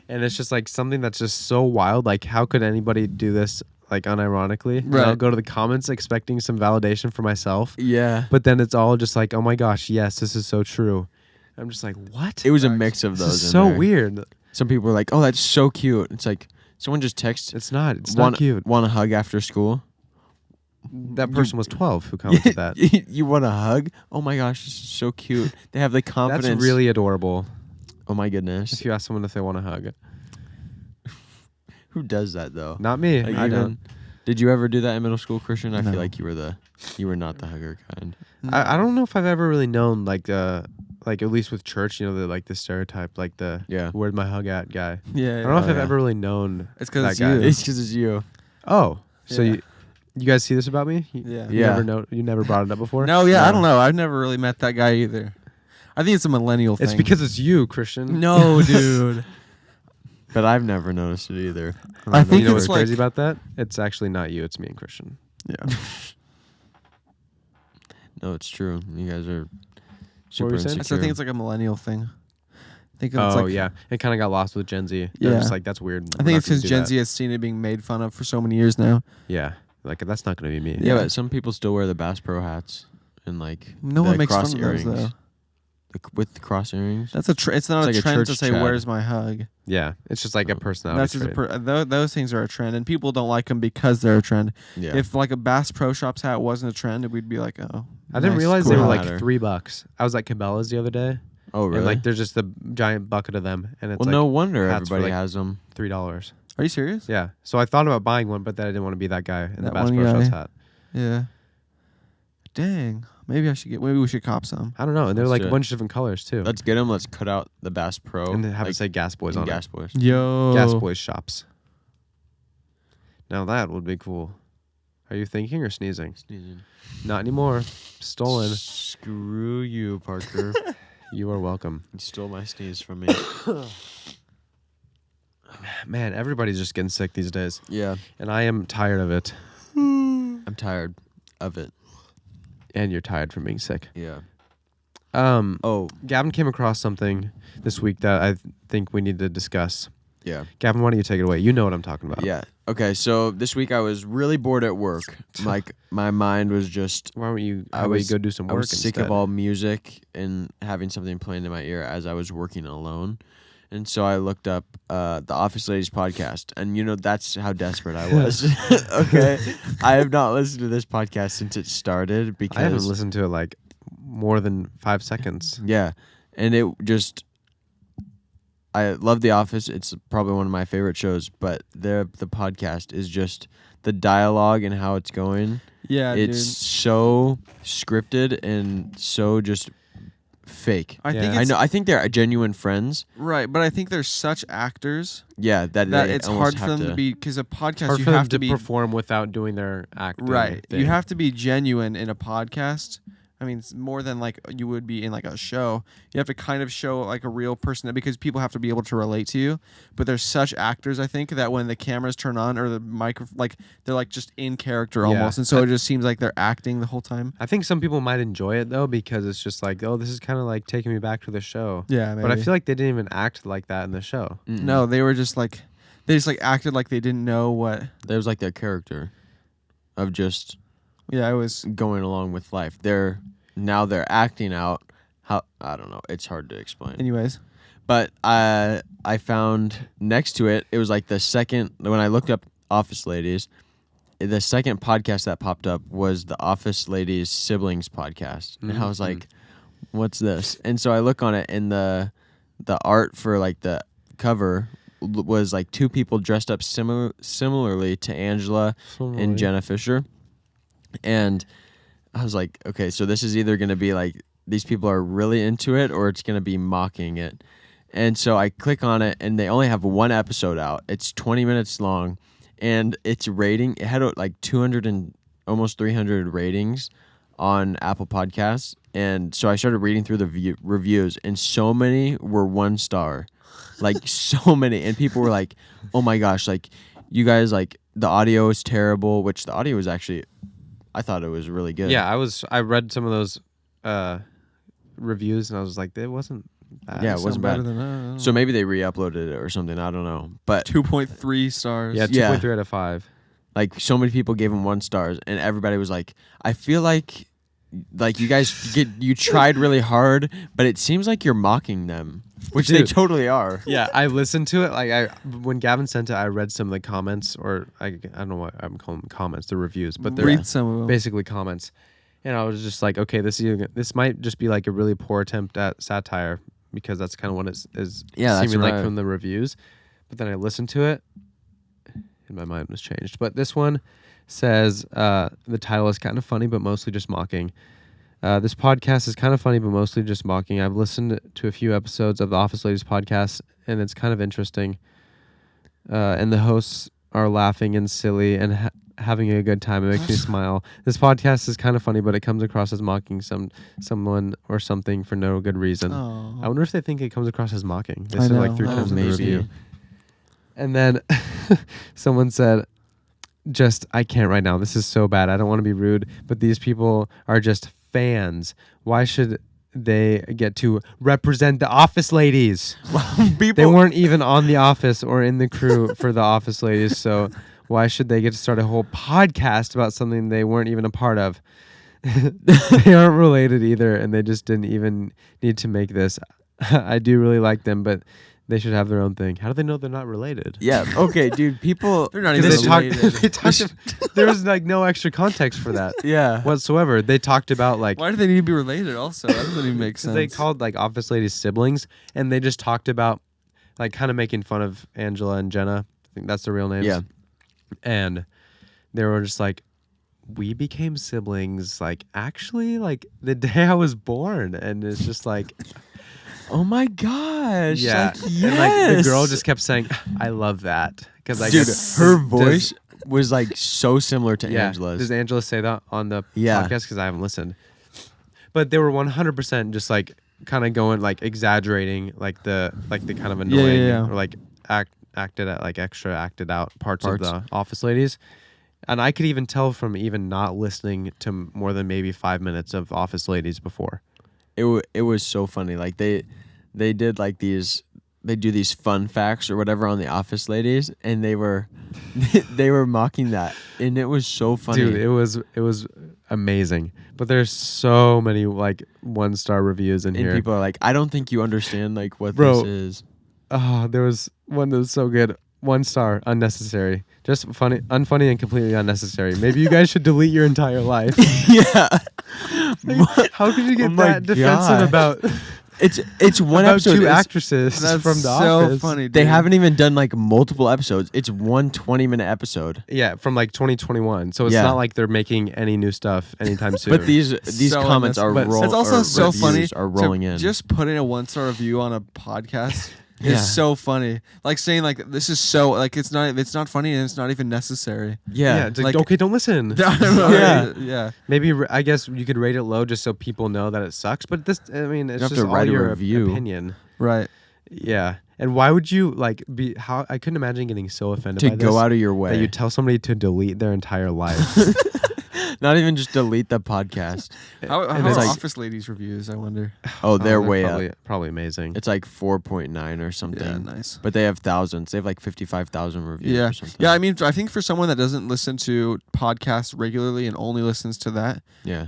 and it's just like something that's just so wild. Like how could anybody do this like unironically? And I'll Right. go to the comments expecting some validation for myself. Yeah, But then it's all just like, oh my gosh, yes, this is so true. I'm just like, what? it was a mix of This those. is in so there. weird. Some people were like, "Oh, that's so cute." It's like someone just texted. It's not cute. Want a hug after school? That person was 12 who commented that. You want a hug? Oh my gosh, this is so cute. They have the confidence. That's really adorable. Oh my goodness. If you ask someone if they want a hug. Who does that though? Not me. Like, I even- don't. Did you ever do that in middle school, Christian? I No. feel like you were not the hugger kind. I don't know if I've ever really known like at least with church, you know, the stereotype, like Yeah. where's my hug at guy. Yeah. I don't know if Oh, I've yeah. ever really known It's 'cause that it's guy. you. It's because it's you. Oh, so Yeah. you guys see this about me? Yeah. You Yeah. never know. You never brought it up before. No, yeah, No. I don't know. I've never really met that guy either. I think it's a millennial thing. It's because it's you, Christian. No, dude. But I've never noticed it either. I think you know it's what's crazy like- about that? It's actually not you. It's me and Christian. Yeah. No, it's true. You guys are were super you saying? insecure. I think it's like a millennial thing. I think it's Oh like yeah, it kind of got lost with Gen Z. They're Yeah. just like that's weird. I We're think not it's gonna because do Gen that. Z has seen it being made fun of for so many years now. Yeah, like that's not gonna be me. yeah, Yeah. but some people still wear the Bass Pro hats and like No the one makes fun cross of those earrings. though. With the cross earrings. That's it's not It's a like a trend to church say Chad. "Where's my hug." Yeah, it's just like a personality That's just trait. those things are a trend, and people don't like them because they're a trend. Yeah. If like a Bass Pro Shops hat wasn't a trend, we'd be like, "Oh." I didn't nice, realize cool they were hat. like Matter. $3. I was at Cabela's the other day, oh really? and like there's just a giant bucket of them, and it's well, like no wonder hats for, everybody like, has them. $3. Are you serious? Yeah, so I thought about buying one, but then I didn't want to be that guy in the That Bass one Pro Shops guy. hat. Yeah. Dang. Maybe we should cop some. I don't know, and they're Let's like do a it. bunch of different colors too. Let's get them. Let's cut out the Bass Pro and then have it like, say Gas Boys in on Gas it. Boys. Yo. Gas Boys shops. Now that would be cool. Are you thinking or sneezing? Sneezing. Not anymore. Stolen. Screw you, Parker. You are welcome. You stole my sneeze from me. Man, everybody's just getting sick these days, Yeah, and I am tired of it. I'm tired of it. And you're tired from being sick. Yeah. Oh, Oh, Gavin came across something this week that I think we need to discuss. Yeah. Gavin, why don't you take it away? You know what I'm talking about. Yeah. Okay. So this week I was really bored at work. Like my mind was just. Why don't you? How about you go do some work? I was sick of all music and having something playing in my ear as I was working alone, and so I looked up the Office Ladies podcast, and that's how desperate I was. Okay, I have not listened to this podcast since it started because I haven't listened to it like more than 5 seconds. Yeah, and it just. I love The Office. It's probably one of my favorite shows, but the podcast is just the dialogue and how it's going. Yeah, it's so scripted and so just fake. I think they're genuine friends. Right, but I think they're such actors. Yeah, that it's hard for them to be, because a podcast hard you for have them to perform without doing their acting. Right, thing. you have to be genuine in a podcast. I mean, it's more than like you would be in like a show. You have to kind of show like a real person, because people have to be able to relate to you. But they're such actors, I think, that when the cameras turn on or the micro, like they're like just in character almost, and so it just seems like they're acting the whole time. I think some people might enjoy it though, because it's just like, oh, this is kind of like taking me back to the show. Yeah, maybe. But I feel like they didn't even act like that in the show. Mm-mm. No, they were just like, they just like acted like they didn't know what. That was like their character of just Yeah, it was going along with life. They're acting out how, I don't know, it's hard to explain. Anyways, but I found next to it was like the second, when I looked up Office Ladies, the second podcast that popped up was the Office Ladies Siblings podcast. And I was like, what's this? And so I look on it, and the art for like the cover was like two people dressed up similarly to Angela and Jenna Fisher. And I was like, okay, so this is either going to be like these people are really into it, or it's going to be mocking it. And so I click on it, and they only have one episode out. It's 20 minutes long, and its rating, it had like 200 and almost 300 ratings on Apple Podcasts. And so I started reading through the reviews, and so many were 1 star, like so many. And people were like, oh my gosh, like you guys, like the audio is terrible, which the audio was actually, I thought it was really good. Yeah, I read some of those reviews, and I was like, it wasn't bad. Yeah, it wasn't bad. Than So maybe they re-uploaded it or something. I don't know. But 2.3 stars. Yeah, 2.3 out of 5. Like so many people gave them 1 star, and everybody was like, I feel like you guys you tried really hard, but it seems like you're mocking them, which they totally are. Yeah, I listened to it. Like when Gavin sent it, I read some of the comments, or I don't know what I'm calling them, comments, the reviews, but they're read some of them. Basically comments. And I was just like, okay, this might just be like a really poor attempt at satire, because that's kind of what it is seeming like from the reviews. But then I listened to it, and my mind was changed. But this one says the title is kind of funny, but mostly just mocking. This podcast is kind of funny, but mostly just mocking. I've listened to a few episodes of the Office Ladies podcast, and it's kind of interesting. And the hosts are laughing and silly and having a good time. It makes me smile. This podcast is kind of funny, but it comes across as mocking someone or something for no good reason. Oh. I wonder if they think it comes across as mocking. They said like 3 times in the review. And then someone said, I can't right now. This is so bad. I don't want to be rude, but these people are just fans. Why should they get to represent the Office Ladies? They weren't even on The Office or in the crew for the Office Ladies, so why should they get to start a whole podcast about something they weren't even a part of? They aren't related either, and they just didn't even need to make this. I do really like them, but they should have their own thing. How do they know they're not related? Yeah. Okay, dude. People, they're not even related. There was like no extra context for that. Yeah. Whatsoever. They talked about like. Why do they need to be related? Also, that doesn't even make sense. They called like Office Ladies siblings, and they just talked about like kind of making fun of Angela and Jenna. I think that's their real names. Yeah. And they were just like, we became siblings like actually like the day I was born, and it's just like. Oh my gosh! Yeah, like, yes. And like the girl just kept saying, "I love that," because I guess her voice was like so similar to Angela's. Does Angela say that on the podcast? Because I haven't listened, but they were 100% just like kind of going like exaggerating like the kind of annoying or like acted out parts of the Office Ladies, and I could even tell from even not listening to more than maybe 5 minutes of Office Ladies before. It was so funny. Like they did like these they do these fun facts or whatever on the Office Ladies, and they were mocking that, and it was so funny. Dude, it was amazing. But there's so many like 1-star reviews in and here. people are like, I don't think you understand like what Bro. this is. Oh, there was one that was so good. 1 star, unnecessary. Just funny, unfunny, and completely unnecessary. Maybe you guys should delete your entire life. Yeah. How could you get Oh my that defensive God. about It's one about episode. two It's- actresses That's from The so Office? funny. Dude. They haven't even done like multiple episodes. It's one 20-minute episode. Yeah, from like 2021. So it's Yeah. not like they're making any new stuff anytime soon. But these So comments are unnecessary. rolling. It's also so funny. Are rolling to in. Just putting a 1-star review on a podcast Yeah. is so funny. Like saying like this is so like it's not funny and it's not even necessary. yeah, it's like, like- okay, don't listen. I don't know. Yeah. Yeah. Maybe I guess you could rate it low just so people know that it sucks. But this, I mean, it's have just to all write a your review. opinion. Right. Yeah, and why would you like be? How I couldn't imagine getting so offended to by go this out of your that way. you tell somebody to delete their entire life. Not even just delete the podcast. How And are it's like- Office Ladies reviews? I wonder. Oh, they're way probably, up. Probably amazing. It's like 4.9 or something. Yeah, nice. But they have thousands. They have like 55,000 reviews Yeah, or something. yeah. I mean, I think for someone that doesn't listen to podcasts regularly and only listens to that, Yeah.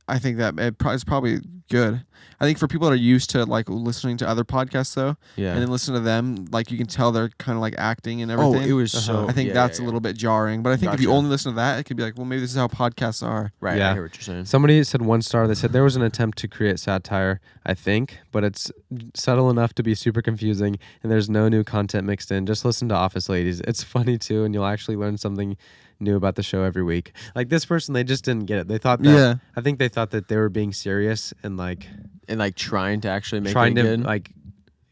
I think that it's probably good. I think for people that are used to like listening to other podcasts though, Yeah. and then listen to them, like you can tell they're kind of like acting and Oh, everything. it was so. I think yeah, that's yeah, a little bit jarring. But I think if you Gotcha. only listen to that, it could be like, well, maybe this is how podcasts are. Right. Yeah. I hear what you're saying. Somebody said 1 star. They said there was an attempt to create satire, I think, but it's subtle enough to be super confusing, and there's no new content mixed in. Just listen to Office Ladies. It's funny too, and you'll actually learn something new about the show every week. Like this person, they just didn't get it. They thought that. Yeah. I think they thought that they were being serious and like And like trying to actually make trying it to good. like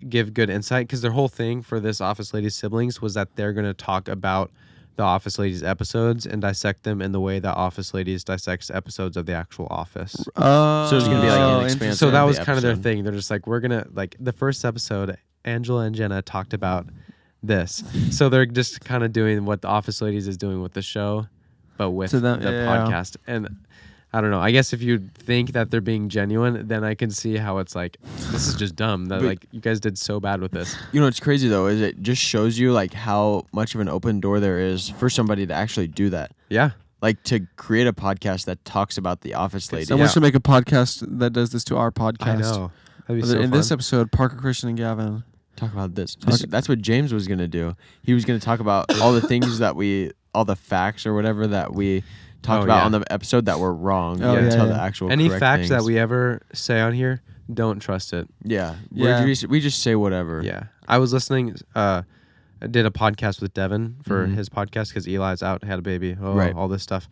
give good insight, because their whole thing for this Office Ladies siblings was that they're going to talk about the Office Ladies episodes and dissect them in the way that Office Ladies dissects episodes of the actual Office. So it's gonna be like an interesting. expansion. So that of was the kind of their episode. thing. They're just like, we're gonna like the first episode, Angela and Jenna talked about this. So they're just kind of doing what the Office Ladies is doing with the show, but with To them, the yeah. podcast. And I don't know. I guess if you think that they're being genuine, then I can see how it's like, this is just dumb. That But- like you guys did so bad with this. You know what's crazy though is it just shows you like how much of an open door there is for somebody to actually do that. Yeah. Like to create a podcast that talks about the Office Ladies. Someone Yeah. should make a podcast that does this to our podcast. I know. That'd be so In fun. this episode, Parker, Christian, and Gavin. Talk about this. That's what James was gonna do. He was gonna talk about all the things all the facts or whatever that we talked Oh, about yeah. on the episode that were wrong. Oh, Yeah, yeah, tell yeah. the actual Any correct facts that things. we ever say on here, don't trust it. Yeah. Yeah. We just say whatever. Yeah. I was listening. I did a podcast with Devin for Mhm. his podcast because Eli's out, had a baby, Right. all this stuff.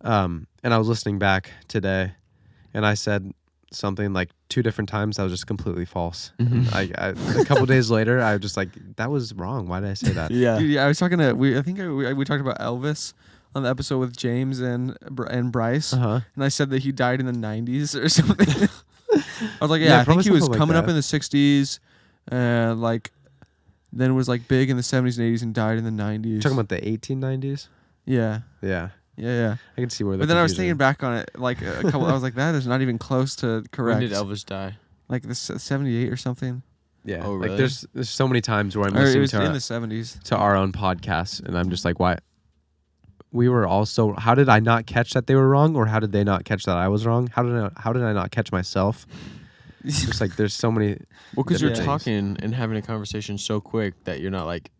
And I was listening back today, and I said something like 2 different times that was just completely false. Mhm. A couple days later, I was just like, that was wrong. Why did I say that? Yeah. Dude, yeah, I was talking to we talked about Elvis on the episode with James and Bryce, Uh-huh. and I said that he died in the 90s or something. I was like, Yeah, I think probably he was something like coming up that. in the 60s, like then was like big in the 70s and 80s and died in the 90s. Talking about the 1890s? Yeah, Yeah. yeah. I can see where the But then I was confusion- thinking back on it, like a couple. I was like, that is not even close to correct. When did Elvis die? Like the 78 or something. Yeah. Oh, Like really? there's so many times where I'm Or it listening was to in our, the 70s. to our own podcast, and I'm just like, why? We were also. How did I not catch that they were wrong, or how did they not catch that I was wrong? How did I not catch myself? Just like there's so many. Well, because you're different talking and having a conversation so quick that you're not like,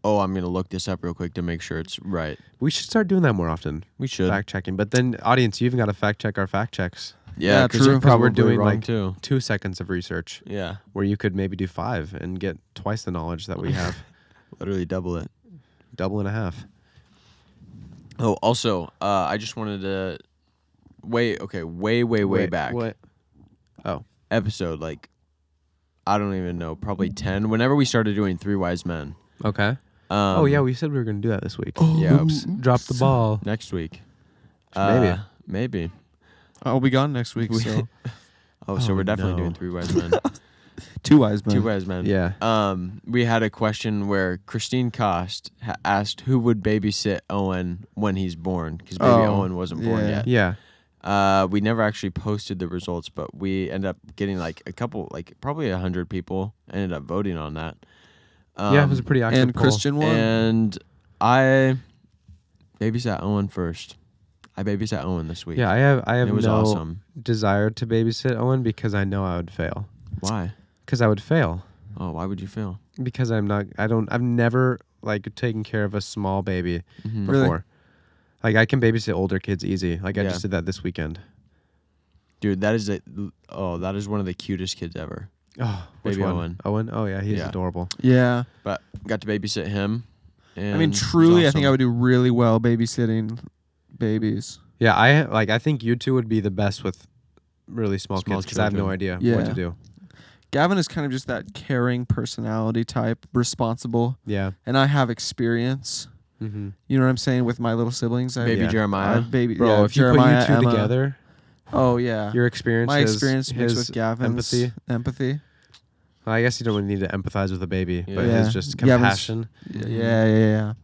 oh, I'm gonna look this up real quick to make sure it's right. We should start doing that more often. We should. Fact checking, but then audience, you even got to fact check our fact checks. Yeah, Yeah, because true. we're Because we're probably doing, wrong like, too. 2 seconds of research, Yeah, where you could maybe do 5 and get twice the knowledge that we have, literally double it. double and a half. Oh, also, I just wanted to way Wait, back What? episode, like I don't even know, probably 10. Whenever we started doing Three Wise Men. Okay. Oh Oh yeah, we said we were gonna do that this week. yeah, Oops, drop the ball. next week. Maybe. Maybe. I'll be gone next week, so Oh, so Oh, we're definitely no. doing Three Wise Men. 2 wise men. Two Wise Men. Yeah. We had a question where Christine Cost asked who would babysit Owen when he's born, because baby Oh, Owen wasn't born yeah. yet. Yeah. We never actually posted the results, but we ended up getting like a couple, like probably 100 people ended up voting on that. Yeah, it was a pretty active And poll. Christian won. And I babysat Owen first. I babysat Owen this week. Yeah, I have It was no awesome. desire to babysit Owen because I know I would fail. Why? Because I would fail. Oh, why would you fail? Because I've never like taken care of a small baby Mm-hmm. before. Really? Like I can babysit older kids easy. Like I Yeah. just did that this weekend. Dude, that is one of the cutest kids ever. Oh, which Baby one? Owen. Owen? Oh yeah, he's Yeah. adorable. Yeah. But got to babysit him. And I mean, it was truly, I think I awesome. would do really well babysitting babies. Yeah, I think you two would be the best with really small Small kids because I have no children. idea Yeah. what to do. Gavin is kind of just that caring personality type, responsible, Yeah. and I have experience. Mm-hmm. You know what I'm saying with my little siblings. Baby Yeah. Jeremiah. Baby, Bro, yeah, if you Jeremiah, put you two Emma. together, Oh yeah, your experience, my experience mixed his with Gavin's empathy. Well, I guess you don't really need to empathize with a baby, but Yeah. his just Gavin's- compassion. Yeah.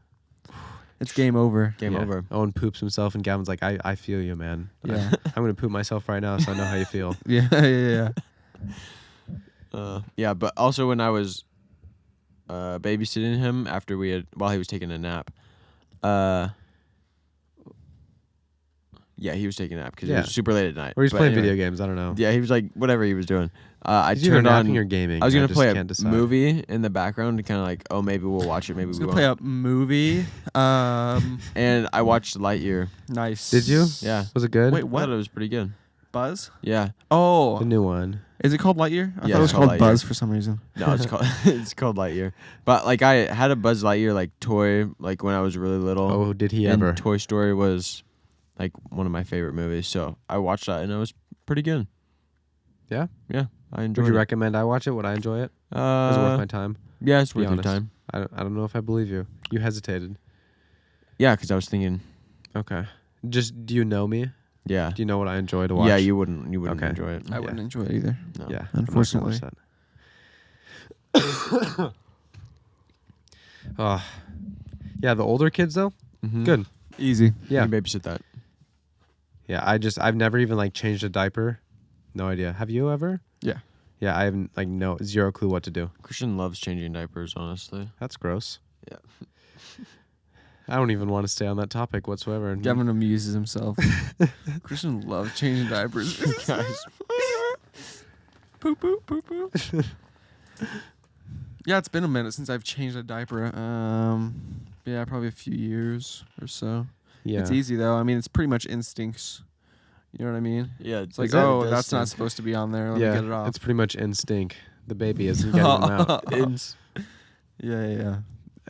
It's game over. Game Yeah. over. Owen poops himself, and Gavin's like, I feel you, man. Yeah, I'm gonna poop myself right now, so I know how you feel. yeah. Yeah, but also when I was babysitting him while he was taking a nap. Yeah, he was taking a nap because it Yeah. was super late at night. Or he's But playing anyway, video games. I don't know. Yeah, he was like whatever he was doing. I He's either turned napping on. or gaming. I was gonna just play can't a decide. movie in the background to kind of like, oh, maybe we'll watch it, maybe Let's we go won't. play a movie. And I watched Lightyear. Nice. Did you? Yeah, Was it good? Wait, I what? thought it was pretty good. Buzz? Yeah, Oh, The new one. is it called Lightyear? I Yeah, thought it was it's called called Lightyear. Buzz for some reason. no, it's called Lightyear. But like I had a Buzz Lightyear like toy like when I was really little. Oh, did he and ever? Toy Story was like one of my favorite movies, so I watched that and it was pretty good. Yeah? Yeah, I enjoyed Would you it. recommend I watch it? Would I enjoy it? Was it worth my time? Yeah, it's Be worth your honest. time. I don't know if I believe you. You hesitated. Yeah, because I was thinking, Okay. Just do you know me? yeah, Do you know what I enjoy to watch? yeah, you wouldn't Okay. enjoy it. I Yeah. wouldn't enjoy it either. No. Yeah. Unfortunately. I'm not gonna watch that. Oh. Yeah, the older kids though, Mhm. good. Easy. Yeah. You babysit that. Yeah, I've never even like changed a diaper. No idea. Have you ever? Yeah. Yeah, I haven't like zero clue what to do. Christian loves changing diapers, honestly. That's gross. Yeah. I don't even want to stay on that topic whatsoever. Gavin amuses himself. Christian loves changing diapers. Guys. Poop, poop, poop, poop. Yeah, it's been a minute since I've changed a diaper. Yeah, probably a few years or so. Yeah. It's easy though. I mean, it's pretty much instincts. You know what I mean? Yeah, It's like, oh, that's not supposed to be on there. Let me get it off. It's pretty much instinct. The baby isn't getting them out. Yeah.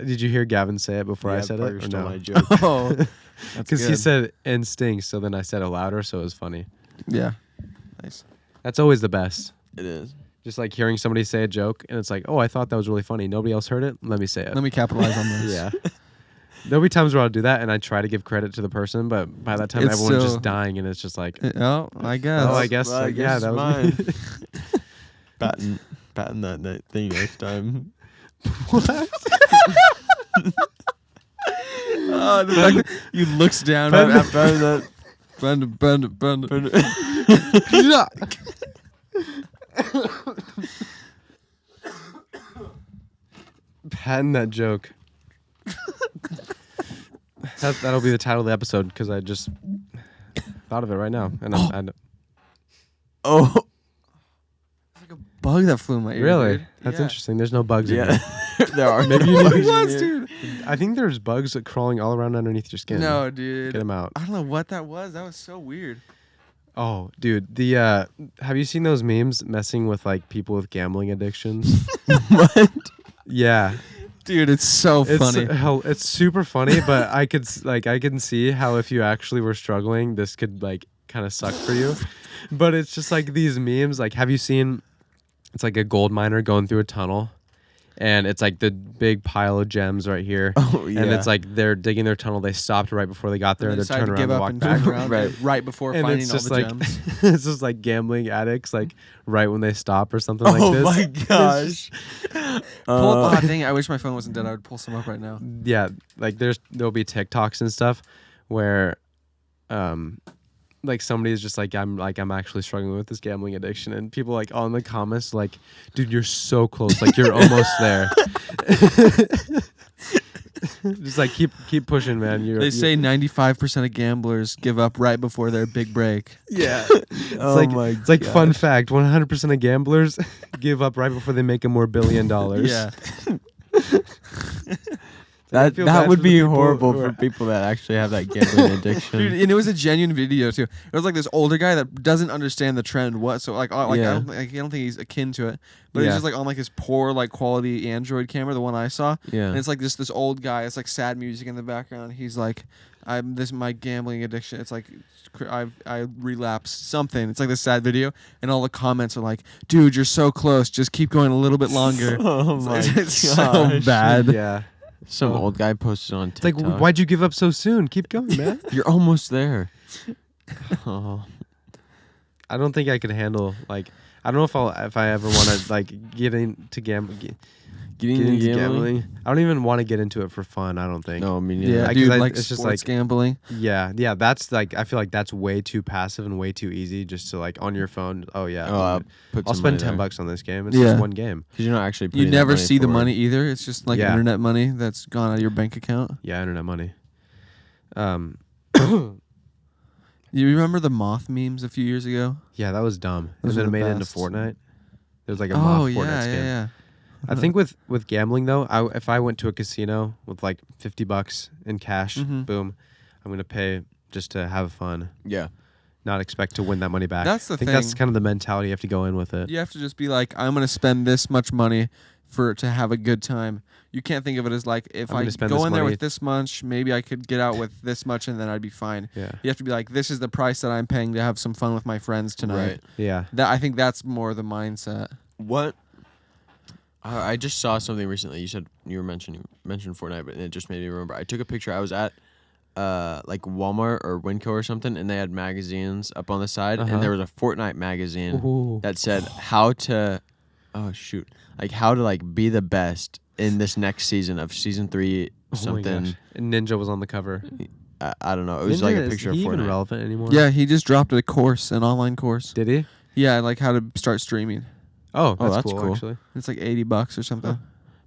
Did you hear Gavin say it before I said it? Or Stole no? my joke. Oh, that's Because he good. said instinct, so then I said it louder, so it was funny. Yeah. Nice. That's always the best. It is. Just like hearing somebody say a joke, and it's like, oh, I thought that was really funny. Nobody else heard it. Let me say it. Let me capitalize on this. Yeah. There'll be times where I'll do that, and I try to give credit to the person, but by that time, It's everyone's still- just dying, and it's just like, Oh, I guess. oh, I guess, Well, I like, guess yeah, it's that was mine. me. Patent that thing next time. Oh, the fact that you looks down. Brandon. Yeah. Patent that joke. That'll be the title of the episode because I just thought of it right now, and I'm Oh, It's like a bug that flew in my ear. really dude. that's Yeah. interesting. There's no bugs in yeah. here. There are. Maybe you need It to- was, dude. I think there's bugs crawling all around underneath your skin. No, Get dude. them out. I don't know what that was. That was so weird. Oh, dude, the have you seen those memes messing with like people with gambling addictions? What? Yeah, Dude, it's so funny. It's super funny, but I can see how if you actually were struggling, this could like kind of suck for you. But it's just like these memes. Like, have you seen? It's like a gold miner going through a tunnel, and it's like the big pile of gems right here. Oh yeah. And it's like they're digging their tunnel. They stopped right before they got there, and And they they turn decided to around give and up walk and back. turn around Right. right before And finding it's all just the like gems. it's just like gambling addicts, like right when they stop or something like oh this. my It's gosh. Pull up. Oh, dang it. I wish my phone wasn't dead. I would pull some up right now. Yeah, like there'll be TikToks and stuff where like somebody's just like I'm actually struggling with this gambling addiction, and people like on the comments like, dude, you're so close, like you're almost there. Just like keep pushing, man. They say 95% of gamblers give up right before their big break. Yeah. It's like fun fact, 100% of gamblers give up right before they make $1 more billion. Yeah. That would be horrible for people that actually have that gambling addiction. Dude, and it was a genuine video too. It was like this older guy that doesn't understand the trend. I don't think he's akin to it. But he's just like on like his poor like quality Android camera, the one I saw. Yeah. And it's like this old guy. It's like sad music in the background. He's like, my gambling addiction. It's like I relapsed something. It's like this sad video, and all the comments are like, dude, you're so close. Just keep going a little bit longer. Oh my It's so bad. Yeah. Some old guy posted on It's TikTok. like, why'd you give up so soon? Keep going, man. You're almost there. Oh. I don't think I could handle like I don't know if I ever want to like get into gambling. Getting into gambling? I don't even want to get into it for fun. I don't think. No, I mean, yeah. Yeah, I- dude, 'cause like it's just sports like- gambling. Yeah. That's like I feel like that's way too passive and way too easy just to like on your phone. Oh yeah. I'll spend $10 on this game. It's just one game. Because you're not actually. You putting never that money see the forward. money either. It's just like Yeah. internet money that's gone out of your bank account. Yeah, internet money. You remember the moth memes a few years ago? Yeah, that was dumb. Those And then are it the made it into best. Fortnite. There's like a moth Fortnite yeah, skin. yeah. I think with gambling though, if I went to a casino with like $50 in cash, Mhm. boom, I'm gonna pay just to have fun, Yeah. not expect to win that money back. That's the I think that's thing. kind of the mentality you have to go in with it. You have to just be like, I'm gonna spend this much money to have a good time. You can't think of it as like, if I'm I gonna spend go this in there money- with this much, maybe I could get out with this much and then I'd be fine. Yeah, You have to be like, this is the price that I'm paying to have some fun with my friends tonight. Right. yeah. I think that's more the mindset. What? I just saw something recently. You said you were mentioned Fortnite, but it just made me remember. I took a picture. I was at like Walmart or Winco or something, and they had magazines up on the side, Uh-huh. and there was a Fortnite magazine Ooh. that said how to, how to like be the best in this next season of season 3 Oh my something. gosh. And Ninja was on the cover. I don't know. It was like a picture of Is he even Fortnite. relevant anymore? Yeah, he just dropped a course, an online course. Did he? Yeah, like how to start streaming. Oh, that's, that's cool, cool. actually. It's like $80 or something.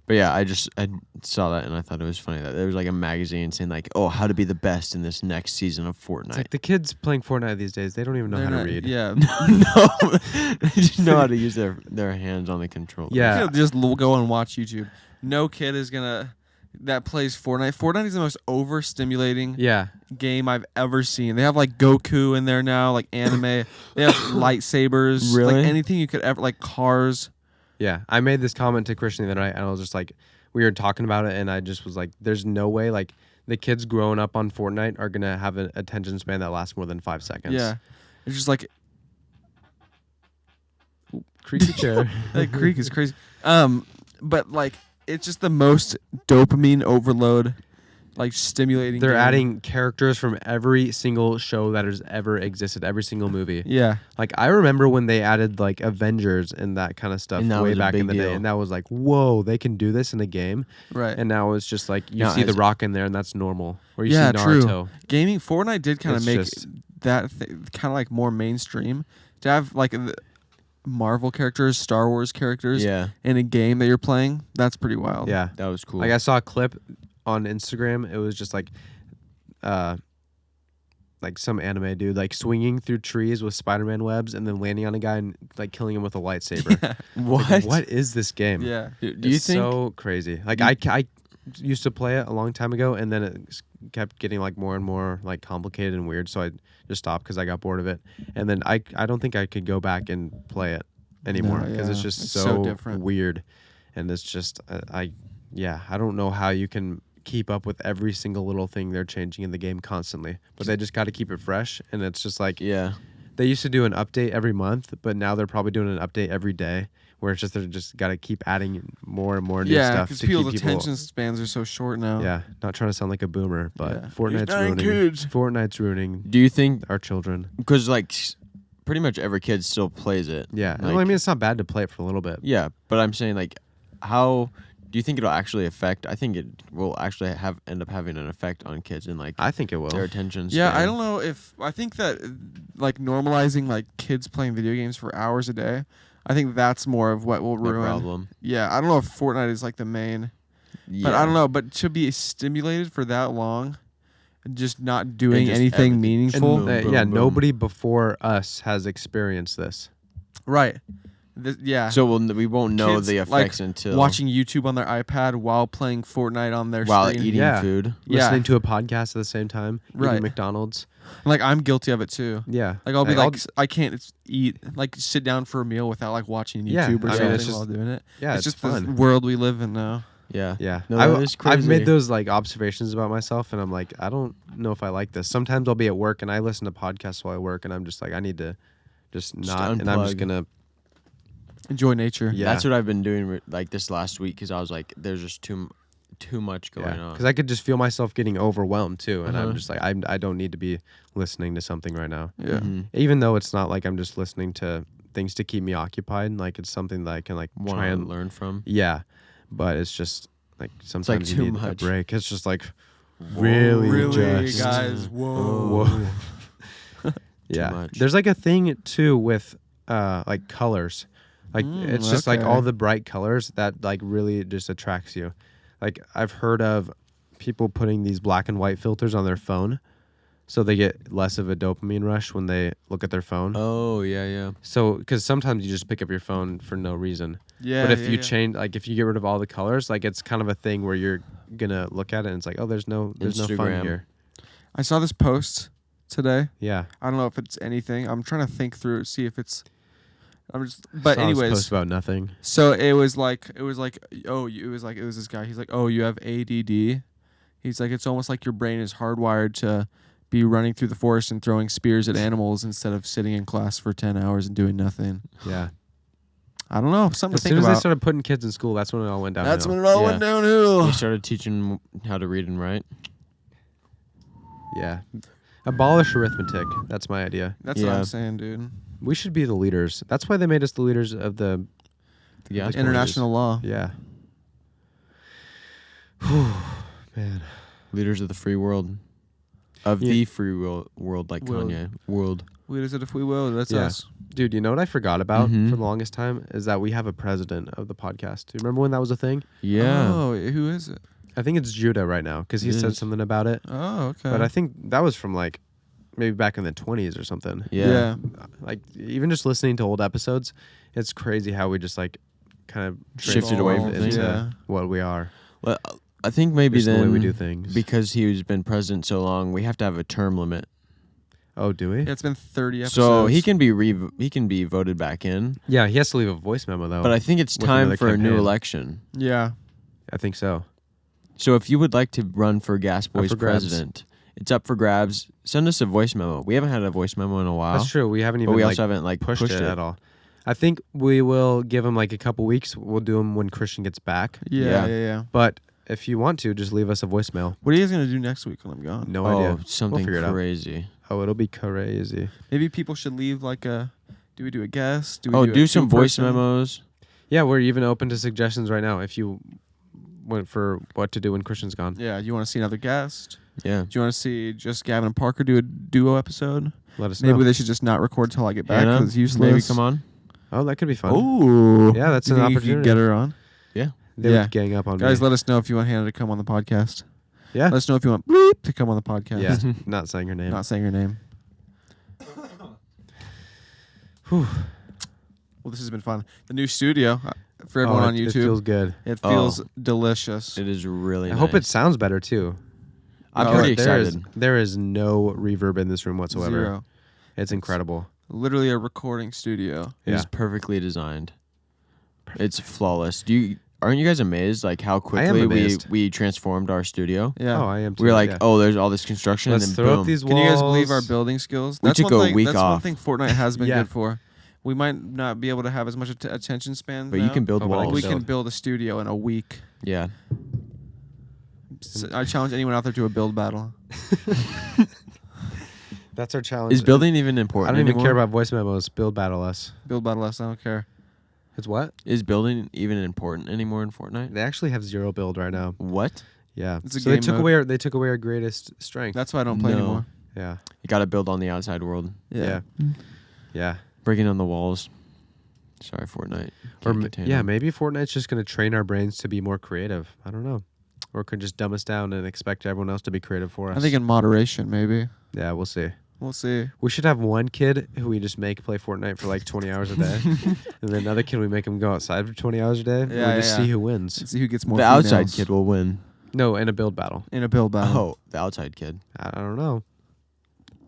But yeah, I saw that and I thought it was funny that there was like a magazine saying like, oh, how to be the best in this next season of Fortnite. It's like the kids playing Fortnite these days, they don't even know They're how to not- read. Yeah. No, they just know how to use their hands on the controller. Yeah. You just go and watch YouTube. No kid is gonna that plays Fortnite. Fortnite is the most overstimulating Yeah. game I've ever seen. They have like Goku in there now, like anime. They have lightsabers, Really? like anything you could ever, like cars. Yeah, I made this comment to Christian the other night, and I was just like, we were talking about it, and I just was like, there's no way, like, the kids growing up on Fortnite are gonna have an attention span that lasts more than 5 seconds. Yeah, it's just like Creaky chair. that creek is crazy. But like it's just the most dopamine overload, like stimulating. They're game. adding characters from every single show that has ever existed, every single movie. Yeah, Like, I remember when they added, like, Avengers and that kind of stuff And that way was a back in big the day, deal. and that was like, whoa, they can do this in a game. right. And now it's just like, you No, see The it's- Rock in there, and that's normal. Or you Yeah, see true. Naruto. Gaming Fortnite did kind of It's make just- that kind of like more mainstream. To have like the Marvel characters, Star Wars characters Yeah, in a game that you're playing, that's pretty wild. Yeah. that was cool. Like, I saw a clip on Instagram. It was just like some anime dude like swinging through trees with Spider-Man webs and then landing on a guy and like killing him with a lightsaber. what? Like, what is this game? Yeah. Do you It's think? so crazy? Like, You- I used to play it a long time ago, and then it kept getting like more and more like complicated and weird. So I just stopped because I got bored of it. And then I don't think I could go back and play it anymore No, because it's yeah. just It's so, so different. weird. And it's just I don't know how you can keep up with every single little thing they're changing in the game constantly. But they just got to keep it fresh. And it's just like Yeah, they used to do an update every month, but now they're probably doing an update every day. Where it's just they're just got to keep adding more and more new Yeah, stuff because to keep people's people. attention spans are so short now. Yeah, not trying to sound like a boomer, but Yeah. Fortnite's dying ruining. kids. Fortnite's ruining do you think? our children. Because like, pretty much every kid still plays it. Yeah, Like- well, I mean it's not bad to play it for a little bit. Yeah, but I'm saying like, how Do you think it'll actually affect? I think it will actually end up having an effect on kids and like I think it will. their attention Yeah, span. I don't know if I think that like normalizing like kids playing video games for hours a day. I think that's more of what will The ruin. problem. Yeah, I don't know if Fortnite is like the main, but I don't know. But to be stimulated for that long, and just not doing just anything everything. meaningful, Boom, boom, yeah, boom. nobody before us has experienced this. right? Yeah. So we won't know Kids, the like, effects until watching YouTube on their iPad while playing Fortnite on their while screen. eating Yeah. food. Yeah. Listening to a podcast at the same time, Right. eating McDonald's. Like I'm guilty of it too. Yeah, Like I'll be I'll- like, I can't eat like sit down for a meal without like watching YouTube Yeah, or I mean, something it's just- while doing it. yeah, it's just fun. the world we live in now. Yeah. Yeah, No, I've, that is I've crazy. made those like observations about myself, and I'm like, I don't know if I like this. Sometimes I'll be at work and I listen to podcasts while I work, and I'm just like, I need to just not, and I'm just unplug. gonna. Enjoy nature. Yeah. That's what I've been doing like this last week because I was like, there's just too much going on. Because I could just feel myself getting overwhelmed too, and I'm Uh-huh. just like, I don't need to be listening to something right now. Yeah. Mhm. Even though it's not like I'm just listening to things to keep me occupied, like it's something that I can like Want try to and learn from. yeah, but it's just like sometimes too you need a much. break. It's just like really, Really, just guys. Whoa. Whoa. Yeah, much. there's like a thing too with like colors. Like it's just like okay. all the bright colors that like really just attracts you. Like I've heard of people putting these black and white filters on their phone so they get less of a dopamine rush when they look at their phone. Oh yeah. So because sometimes you just pick up your phone for no reason. Yeah. But if yeah, you yeah. change, like if you get rid of all the colors, like it's kind of a thing where you're gonna look at it and it's like, oh, there's no fun Instagram. here. I saw this post today. Yeah. I don't know if it's anything. I'm trying to think through, see if it's. I'm just. But Saw this anyways, post about nothing. so it was like it was this guy. He's like, oh, you have ADD. He's like, it's almost like your brain is hardwired to be running through the forest and throwing spears at animals instead of sitting in class for 10 hours and doing nothing. Yeah. I don't know. Something As to soon think as they about. started putting kids in school, that's when it all went downhill. That's when it all went Yeah. downhill. We started teaching how to read and write. Yeah. Abolish arithmetic. That's my idea. That's what I'm Yeah. saying, dude. We should be the leaders. That's why they made us the leaders of the Yeah. Like International law. yeah. Whew, man. Leaders of the free world. Of Yeah. the free world like World. Kanye. World. Leaders of the free will. That's Yeah. us. Dude, you know what I forgot about Mhm. for the longest time is that we have a president of the podcast. Do you remember when that was a thing? Yeah. Oh, who is it? I think it's Judah right now because he It said is. something about it. Oh, okay. But I think that was from like maybe back in the 20s or something. Yeah. Like even just listening to old episodes, it's crazy how we just like kind of Shifted away from transformed things. into Yeah. what we are. Well, I think maybe Just the way then we do things. because he's been president so long, we have to have a term limit. Oh, do we? Yeah, it's been 30 episodes. So he can be voted back in, Yeah, he has to leave a voice memo though. but I think it's With time another for a new campaign. election. Yeah. I think so. So if you would like to run for Gas Boys for grabs. president, it's up for grabs. Send us a voice memo. We haven't had a voice memo in a while. That's true. We haven't But even we like also haven't like pushed it it at all. I think we will give him like a couple weeks. We'll do him when Christian gets back. Yeah. Yeah. But if you want to, just leave us a voicemail. What are you guys going to do next week when I'm gone? No Oh, idea. something figure it out. crazy. Oh, it'll be crazy. Maybe people should leave like a. Do we do a guest? Do we Oh, do, do a some voice two-person? memos. Yeah, we're even open to suggestions right now. If you went for what to do when Christian's gone. Yeah. You want to see another guest? Yeah. Do you want to see just Gavin and Parker do a duo episode? Let us Maybe know. they should just not record till I get back Hannah, because it's useless. maybe come on. Oh, that could be fun. Oh. Yeah, that's You an think you could opportunity. get her on. They Yeah. would gang up on Guys, me. let us know if you want Hannah to come on the podcast. Yeah. Let us know if you want bleep to come on the podcast. Yeah. Not saying her name. Not saying her name. Whew. Well, this has been fun. The new studio for everyone on It YouTube. feels good. It Oh. feels delicious. It is really I nice. hope it sounds better too. I'm Oh, pretty There is- excited. there is no reverb in this room whatsoever. Zero. It's incredible. Literally a recording studio. It is perfectly designed. It's flawless. Aren't you guys amazed like how quickly amazed. we transformed our studio? Yeah. Oh, I am too. We were like, yeah. oh, there's all this construction Let's and throw then boom. up these Can walls. you guys believe our building skills? We took a week That's one off. thing Fortnite has been Yeah. good for. We might not be able to have as much attention span. But you can build Oh, but I walls. We build. can build a studio in a week. Yeah. I challenge anyone out there to a build battle. That's our challenge. Is building even important I don't even anymore? care about voice memos. Build battle us. Build battle us. I don't care. It's what? Is building even important anymore in Fortnite? They actually have 0 build right now. What? Yeah. It's a So they game took mode. away they took away our greatest strength. That's why I don't play No. anymore. Yeah. You got to build on the outside world. Yeah. Yeah. Breaking down the walls. Sorry, Fortnite. Or Can't contain yeah, them. maybe Fortnite's just going to train our brains to be more creative. I don't know. Or could just dumb us down and expect everyone else to be creative for us. I think in moderation, maybe. Yeah, we'll see. We'll see. We should have one kid who we just make play Fortnite for like 20 hours a day. And then another kid we make him go outside for 20 hours a day. And we just see who wins. Let's see who gets more The outside females kid will win. No, in a build battle. in a build battle. Oh, the outside kid. I don't know.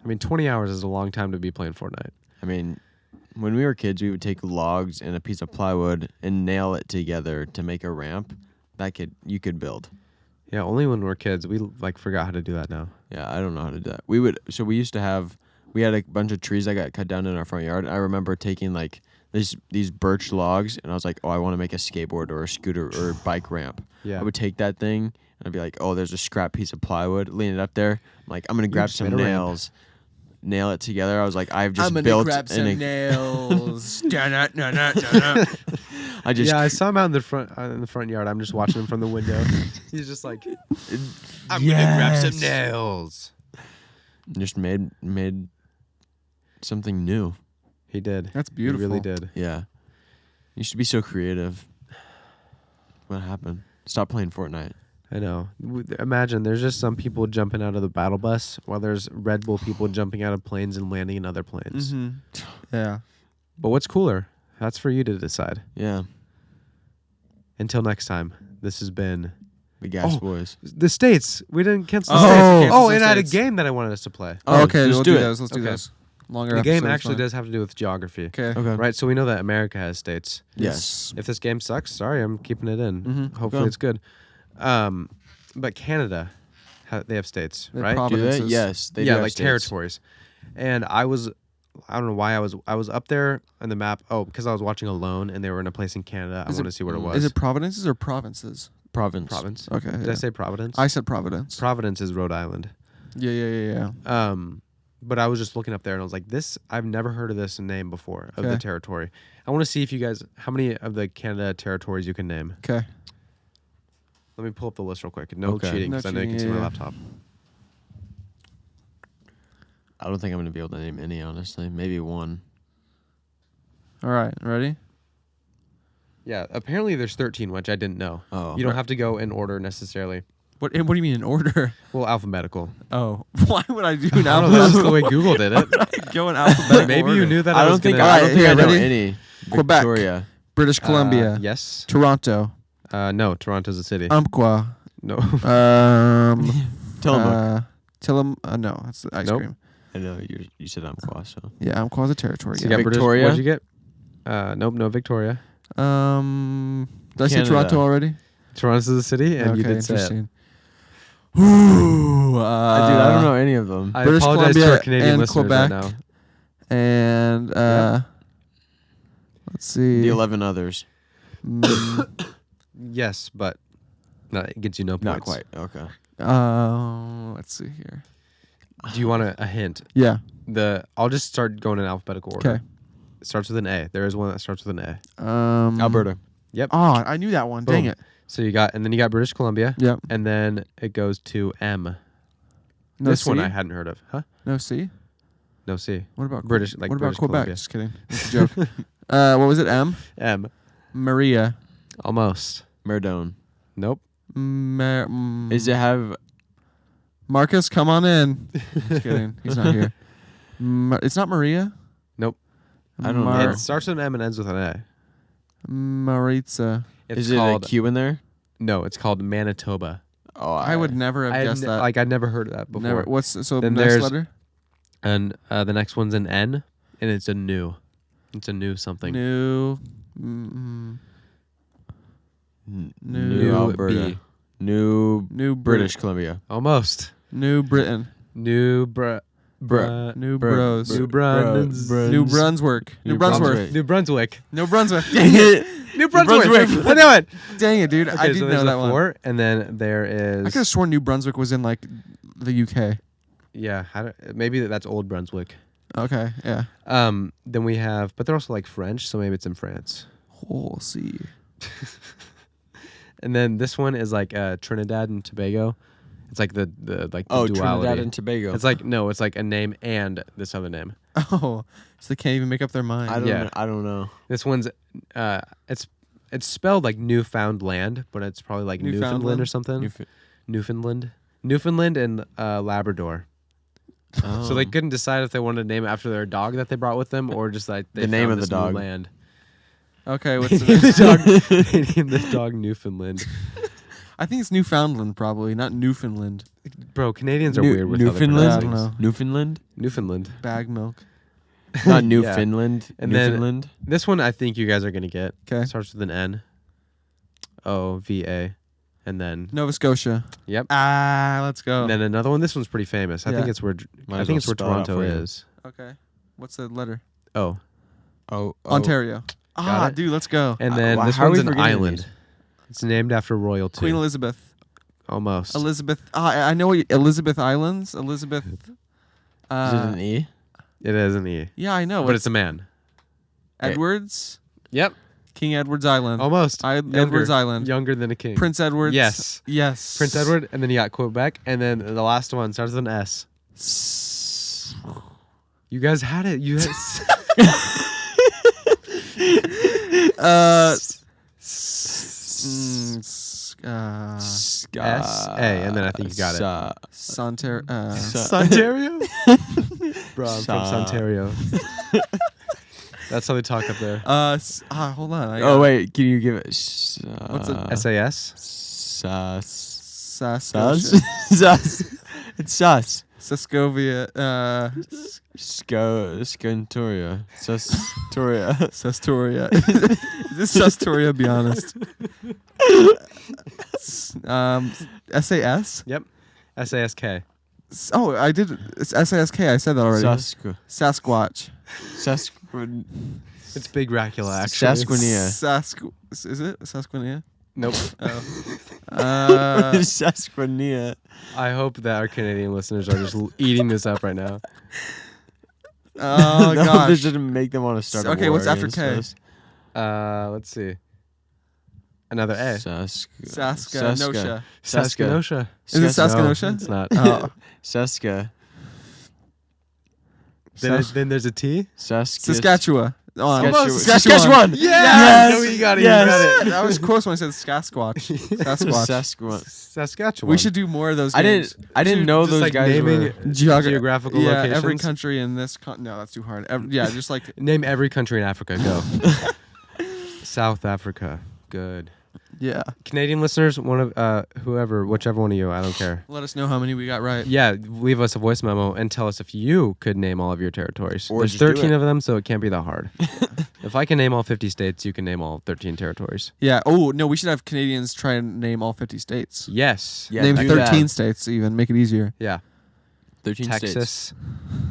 I mean, 20 hours is a long time to be playing Fortnite. I mean, when we were kids, we would take logs and a piece of plywood and nail it together to make a ramp. You could build. Yeah, only when we're kids. We like forgot how to do that now. Yeah, I don't know how to do that. We had a bunch of trees that got cut down in our front yard. I remember taking like these birch logs, and I was like, oh, I want to make a skateboard or a scooter or a bike ramp. Yeah. I would take that thing, and I'd be like, oh, there's a scrap piece of plywood, lean it up there. I'm like, I'm going to grab just some made a ramp. nails, nail it together. I was like, I've just I'm gonna built grab some nails. I just Yeah, I saw him out in the front yard. I'm just watching him from the window. He's just like, I'm gonna grab some nails. just made something new. He did. That's beautiful. He really did. Yeah. You should be so creative. What happened? Stop playing Fortnite. I know. Imagine there's just some people jumping out of the battle bus while there's Red Bull people jumping out of planes and landing in other planes. Mm-hmm. Yeah. But what's cooler? That's for you to decide. Yeah. Until next time, this has been The Gas Oh. Boys. the States. We didn't cancel Oh. the States. Cancel Oh, the and I had a States. game that I wanted us to play. Oh, okay. let's We'll do do it. those. Let's do Okay. those. Longer The game episodes, actually fine. does have to do with geography. Okay. Okay. Right, so we know that America has states. Yes. If this game sucks, sorry, I'm keeping it in. Mhm. Hopefully Go. it's good. But Canada, they have states, They right? prob- Do they? Provinces. Yes. They do Yeah, have like states. territories. And I don't know why I was up there on the map. Oh, because I was watching Alone, and they were in a place in Canada. I Is want to it- see what it was. Is it provinces or provinces? Province. Province? Okay. Did yeah. I say Providence? I said Providence. Providence is Rhode Island. Yeah. But I was just looking up there, and I was like, I've never heard of this name before, of the Okay. territory. I want to see if you guys, how many of the Canada territories you can name. Okay. Let me pull up the list real quick. No Okay. cheating, No because I know you can see cheating, my yeah. laptop. I don't think I'm going to be able to name any, honestly. Maybe one. All right. Ready? Yeah, apparently there's 13, which I didn't know. Oh. You don't have to go in order necessarily. What do you mean in order? Well, alphabetical. Oh, why would I do an I don't know, that's just the alphabetical? way Google did it. Go in alphabetic Maybe order. you knew that I was don't think gonna- I don't think Alright, I know ready? any. Quebec. Victoria. British Columbia. Yes. Toronto. No, Toronto's a city. Umpqua. No. Tillamook. No, that's the ice Nope. cream. I know you said Umpqua, so. Yeah, Umpqua is a territory. So you Yeah. got British- Victoria? What'd you get? Nope, no Victoria. Did I say Canada. Toronto already? Toronto's a city, and you Okay, did say it. interesting. Ooh, Dude, I don't know any of them. I British apologize to Columbia our Canadian and listeners Quebec. right now. And Yeah. let's see. The 11 others. Yes, but no, it gets you no points. Not quite. Okay. Let's see here. Do you want a hint? Yeah. I'll just start going in alphabetical order. Okay. It starts with an A. There is one that starts with an A. Alberta. Yep. Oh, I knew that one. Dang Boom. it. So and then you got British Columbia. Yep. And then it goes to M. No This C? one I hadn't heard of. Huh? No C. No C. What about British, like What about British Quebec? Columbia. Just kidding. It's a joke. What was it? M. M. Maria. Almost. Merdone. Nope. Is it have... Marcus, come on in. Just kidding. He's not here. It's not Maria. Nope. I don't know. It starts with an M and ends with an A. Maritza. It's Is it called a Q in there? No, it's called Manitoba. Oh, I would never have guessed that. I'd never heard of that before. Never. What's so Then next there's- letter? And the next one's an N, and it's a new. It's a new something. New. New New Alberta. B. New New British Columbia. Almost. New Britain. New New Bros. New Bruns. New Brunswick. New New Brunswick. Brunswick. New Brunswick. New Brunswick. New Brunswick. Brunswick. I know it. Dang it, dude. Okay, I so didn't there's know that a one. 4, and then there I is. could have sworn New Brunswick was in like the UK. Yeah, maybe that's Old Brunswick. Okay, yeah. Then we have, but they're also like French, so maybe it's in France. Oh, see. And then this one is like Trinidad and Tobago. It's like the duality. Trinidad and Tobago. It's like it's like a name and this other name. Oh, so they can't even make up their mind. I don't know. This one's it's spelled like Newfoundland, but it's probably like Newfoundland or something. Newfoundland and Labrador. Oh. So they couldn't decide if they wanted to name it after their dog that they brought with them, or just like they The name found of the this new dog. land. Okay, what's They the named next? the dog. They named the dog Newfoundland. I think it's Newfoundland, probably, not Newfoundland. Bro, Canadians are weird with Newfoundland. I other don't know. Newfoundland. Newfoundland. Bag milk. Not Yeah. Newfoundland. And then- Newfoundland. This one I think you guys are gonna get. Okay. Starts with an N. OVA, and then Nova Scotia. yep. Ah, let's go. And then another one. This one's pretty famous. I Yeah. think it's where Might I as think well it's where spell it out Toronto for you. is. Okay. What's the letter? Oh, Ontario. it? Dude, let's go. and then why- this how are one's we an forgetting island. these? It's named after royalty. Queen Elizabeth. Almost. Elizabeth. I know what Elizabeth Islands. Elizabeth. Is it an E? It is an E, Yeah, I know. but it's a man. Edwards. Yep. King Edward's Island. Almost. Edward's Island. Younger than a king. Prince Edward's. Yes. Yes. Prince Edward, and then you got Quebec, and then the last one starts with an S. You guys had it. You had S-A, and then I think you got it. Santer. Ontario? Bro, I'm from Ontario. That's how they talk up there. Hold on. I Oh got wait, can you give it? What's it? SAS? Sus. Saskatchewan. Sus. It's sus. Saskovia. Scantoria. Sustoria. Sastoria. Is this Sastoria? Be honest. SAS. Yep. SASK. Oh, I did. It's SASK. I said that already. Sasquatch. Sasquatch. It's Big Racula, actually. Sasquatch. Is it Sasquatch? Nope. Sasquatch. I hope that our Canadian listeners are just eating this up right now. Oh No, gosh. this didn't make them want to start. Okay, a war what's after against K? us. Let's see. Another A. Saskanosha. Saskanosha. Is it Saskanosha? No, it's not. Oh. Saska. Then there's a T. Saskatchewan. Oh, Saskatchewan. Yes! No, you got it. Yes. You got it. That was close when I said Sasquatch. Sasquatch. Sasquatch. Saskatchewan. We should do more of those I games. didn't know Just those like guys naming were. geographical Yeah, locations. every country in this. No, that's too hard. Just like Name every country in Africa. Go. South Africa. Good. yeah. Canadian listeners, whichever one of you, I don't care. Let us know how many we got right. Yeah, leave us a voice memo and tell us if you could name all of your territories. Or There's just do 13 it. of them, so it can't be that hard. If I can name all 50 states, you can name all 13 territories. Yeah. Oh no, we should have Canadians try and name all 50 states. Yes. Yeah, name do 13 that. states even. Make it easier. Yeah. 13 Texas, states.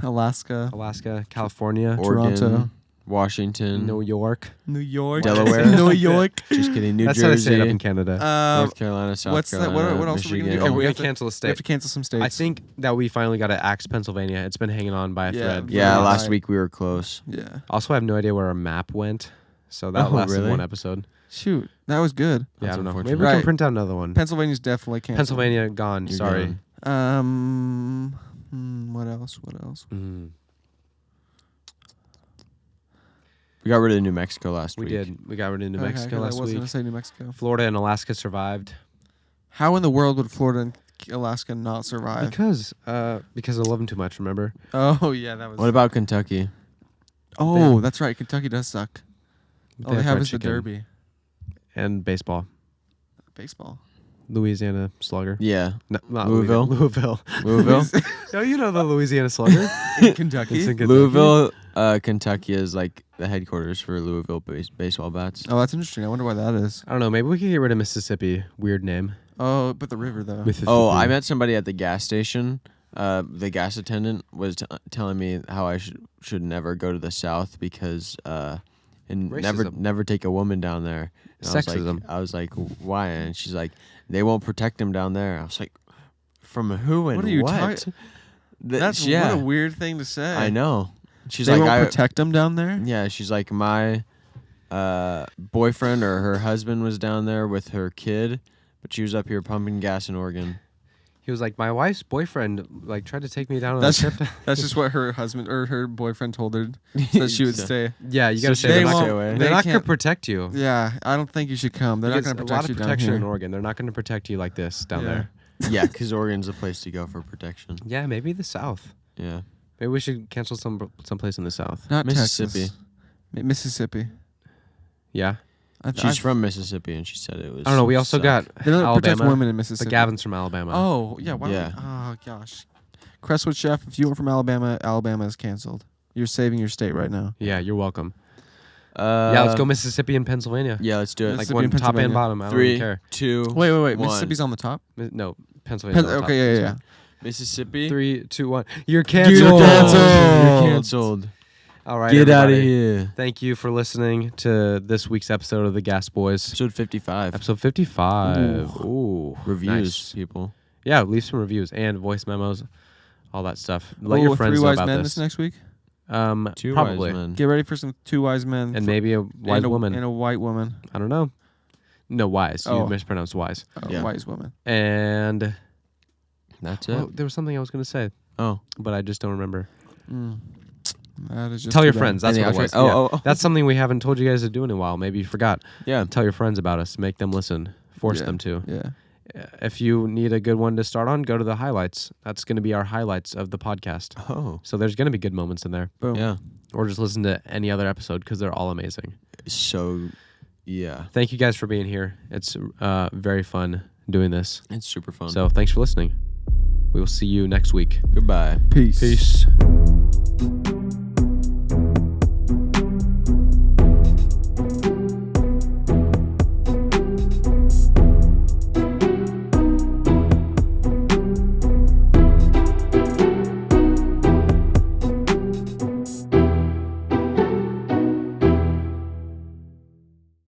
Alaska, Alaska, California, Oregon, Toronto. Washington, New York. New York, Delaware. New York. just kidding, New That's how they say it up Jersey, in Canada. North Carolina, South what's that? Carolina, What else are we gonna Michigan. do? Oh, we we have can to- cancel a We have state. to cancel some states. I think that we finally got to axe Pennsylvania. It's been hanging on by a Yeah. thread. Yeah, Right. last week we were close. Yeah. Also, I have no idea where our map went. So that Oh, lasted really? one episode. Shoot, that was good. Yeah, That's I don't know. unfortunate. Maybe we can Right. print out another one. Pennsylvania's definitely canceled. Pennsylvania gone. You're Sorry. gone. What else? Mm. We got rid of New Mexico last We week. did. We got rid of New Mexico 'cause last I was week. gonna say New Mexico. Florida and Alaska survived How in the world would Florida and Alaska not survive? because I love them too much. Remember? Oh yeah, that was. What about Kentucky? Oh, that's right. Kentucky does suck. All they have fried is the chicken Derby. and baseball. Baseball. Louisiana Slugger. Yeah, No, not Louisville? Louisville. Louisville. Oh, you know the Louisiana Slugger. In Kentucky. It's in Kentucky. Louisville, Kentucky is like the headquarters for Louisville baseball bats. Oh, that's interesting. I wonder why that is. I don't know. Maybe we could get rid of Mississippi. Weird name. Oh, but the river though. Mississippi. Oh, I met somebody at the gas station. The gas attendant was telling me how I should never go to the South because and Racism. never take a woman down there. And Sexism. I was like, why? And she's like, they won't protect him down there. I was like, from who and What are you what? talking- That's what a weird thing to say. I know. She's They like, won't I protect them down there. yeah. She's like, my boyfriend or her husband was down there with her kid, but she was up here pumping gas in Oregon. He was like, my wife's boyfriend like tried to take me down on a trip. That's just what her husband or her boyfriend told her so that she would stay. Yeah, you gotta So say they they're won't- not gonna, they they're not gonna can't- protect you. Yeah, I don't think you should come. They're not Because going to a lot protect of you protection down in here. Oregon. They're not gonna protect you like this down Yeah. there. Yeah, because Oregon's the place to go for protection. Yeah, maybe the South. Yeah. Maybe we should cancel someplace in the South. Not Mississippi. Texas. Mississippi. Yeah. She's from Mississippi, and she said it was. I don't know. We also got They don't protect Alabama, women in but Mississippi. Gavin's from Alabama. Oh, yeah. Why Yeah. Oh, gosh. Crestwood Chef, if you were from Alabama, Alabama is canceled. You're saving your state right now. Yeah, you're welcome. Yeah, let's go Mississippi and Pennsylvania. Yeah, let's do it. Like Mississippi one and top and Pennsylvania. bottom. I don't 3, even care. 2. Wait. 1. Mississippi's on the top? No, Pennsylvania's on top. Okay, yeah. Mississippi. 3, 2, 1. You're canceled. You're canceled. canceled. All right, Get out of everybody. here. Thank you for listening to this week's episode of the Gas Boys. Episode 55. Episode 55. Ooh. Reviews, Nice. people. Yeah, leave some reviews and voice memos, all that stuff. Let your friends 3 know wise about men this. next week. 2 Probably. wise men. Get ready for some 2 wise men. And maybe a wise woman. And a white woman. I don't know. No, wise. You Oh. mispronounced wise. Yeah. Wise woman. And That's it. there was something I was going to say, Oh. but I just don't remember. That is just Tell too your bad. friends. That's And what the it was. outro- Yeah. oh. That's something we haven't told you guys to do in a while. Maybe you forgot. Yeah. Tell your friends about us. Make them listen. Force Yeah. them to. Yeah. If you need a good one to start on, go to the highlights. That's going to be our highlights of the podcast. Oh. So there's going to be good moments in there. Boom. Yeah. Or just listen to any other episode because they're all amazing. So, yeah. Thank you guys for being here. It's very fun doing this. It's super fun. So thanks for listening. We will see you next week. Goodbye. Peace. Peace.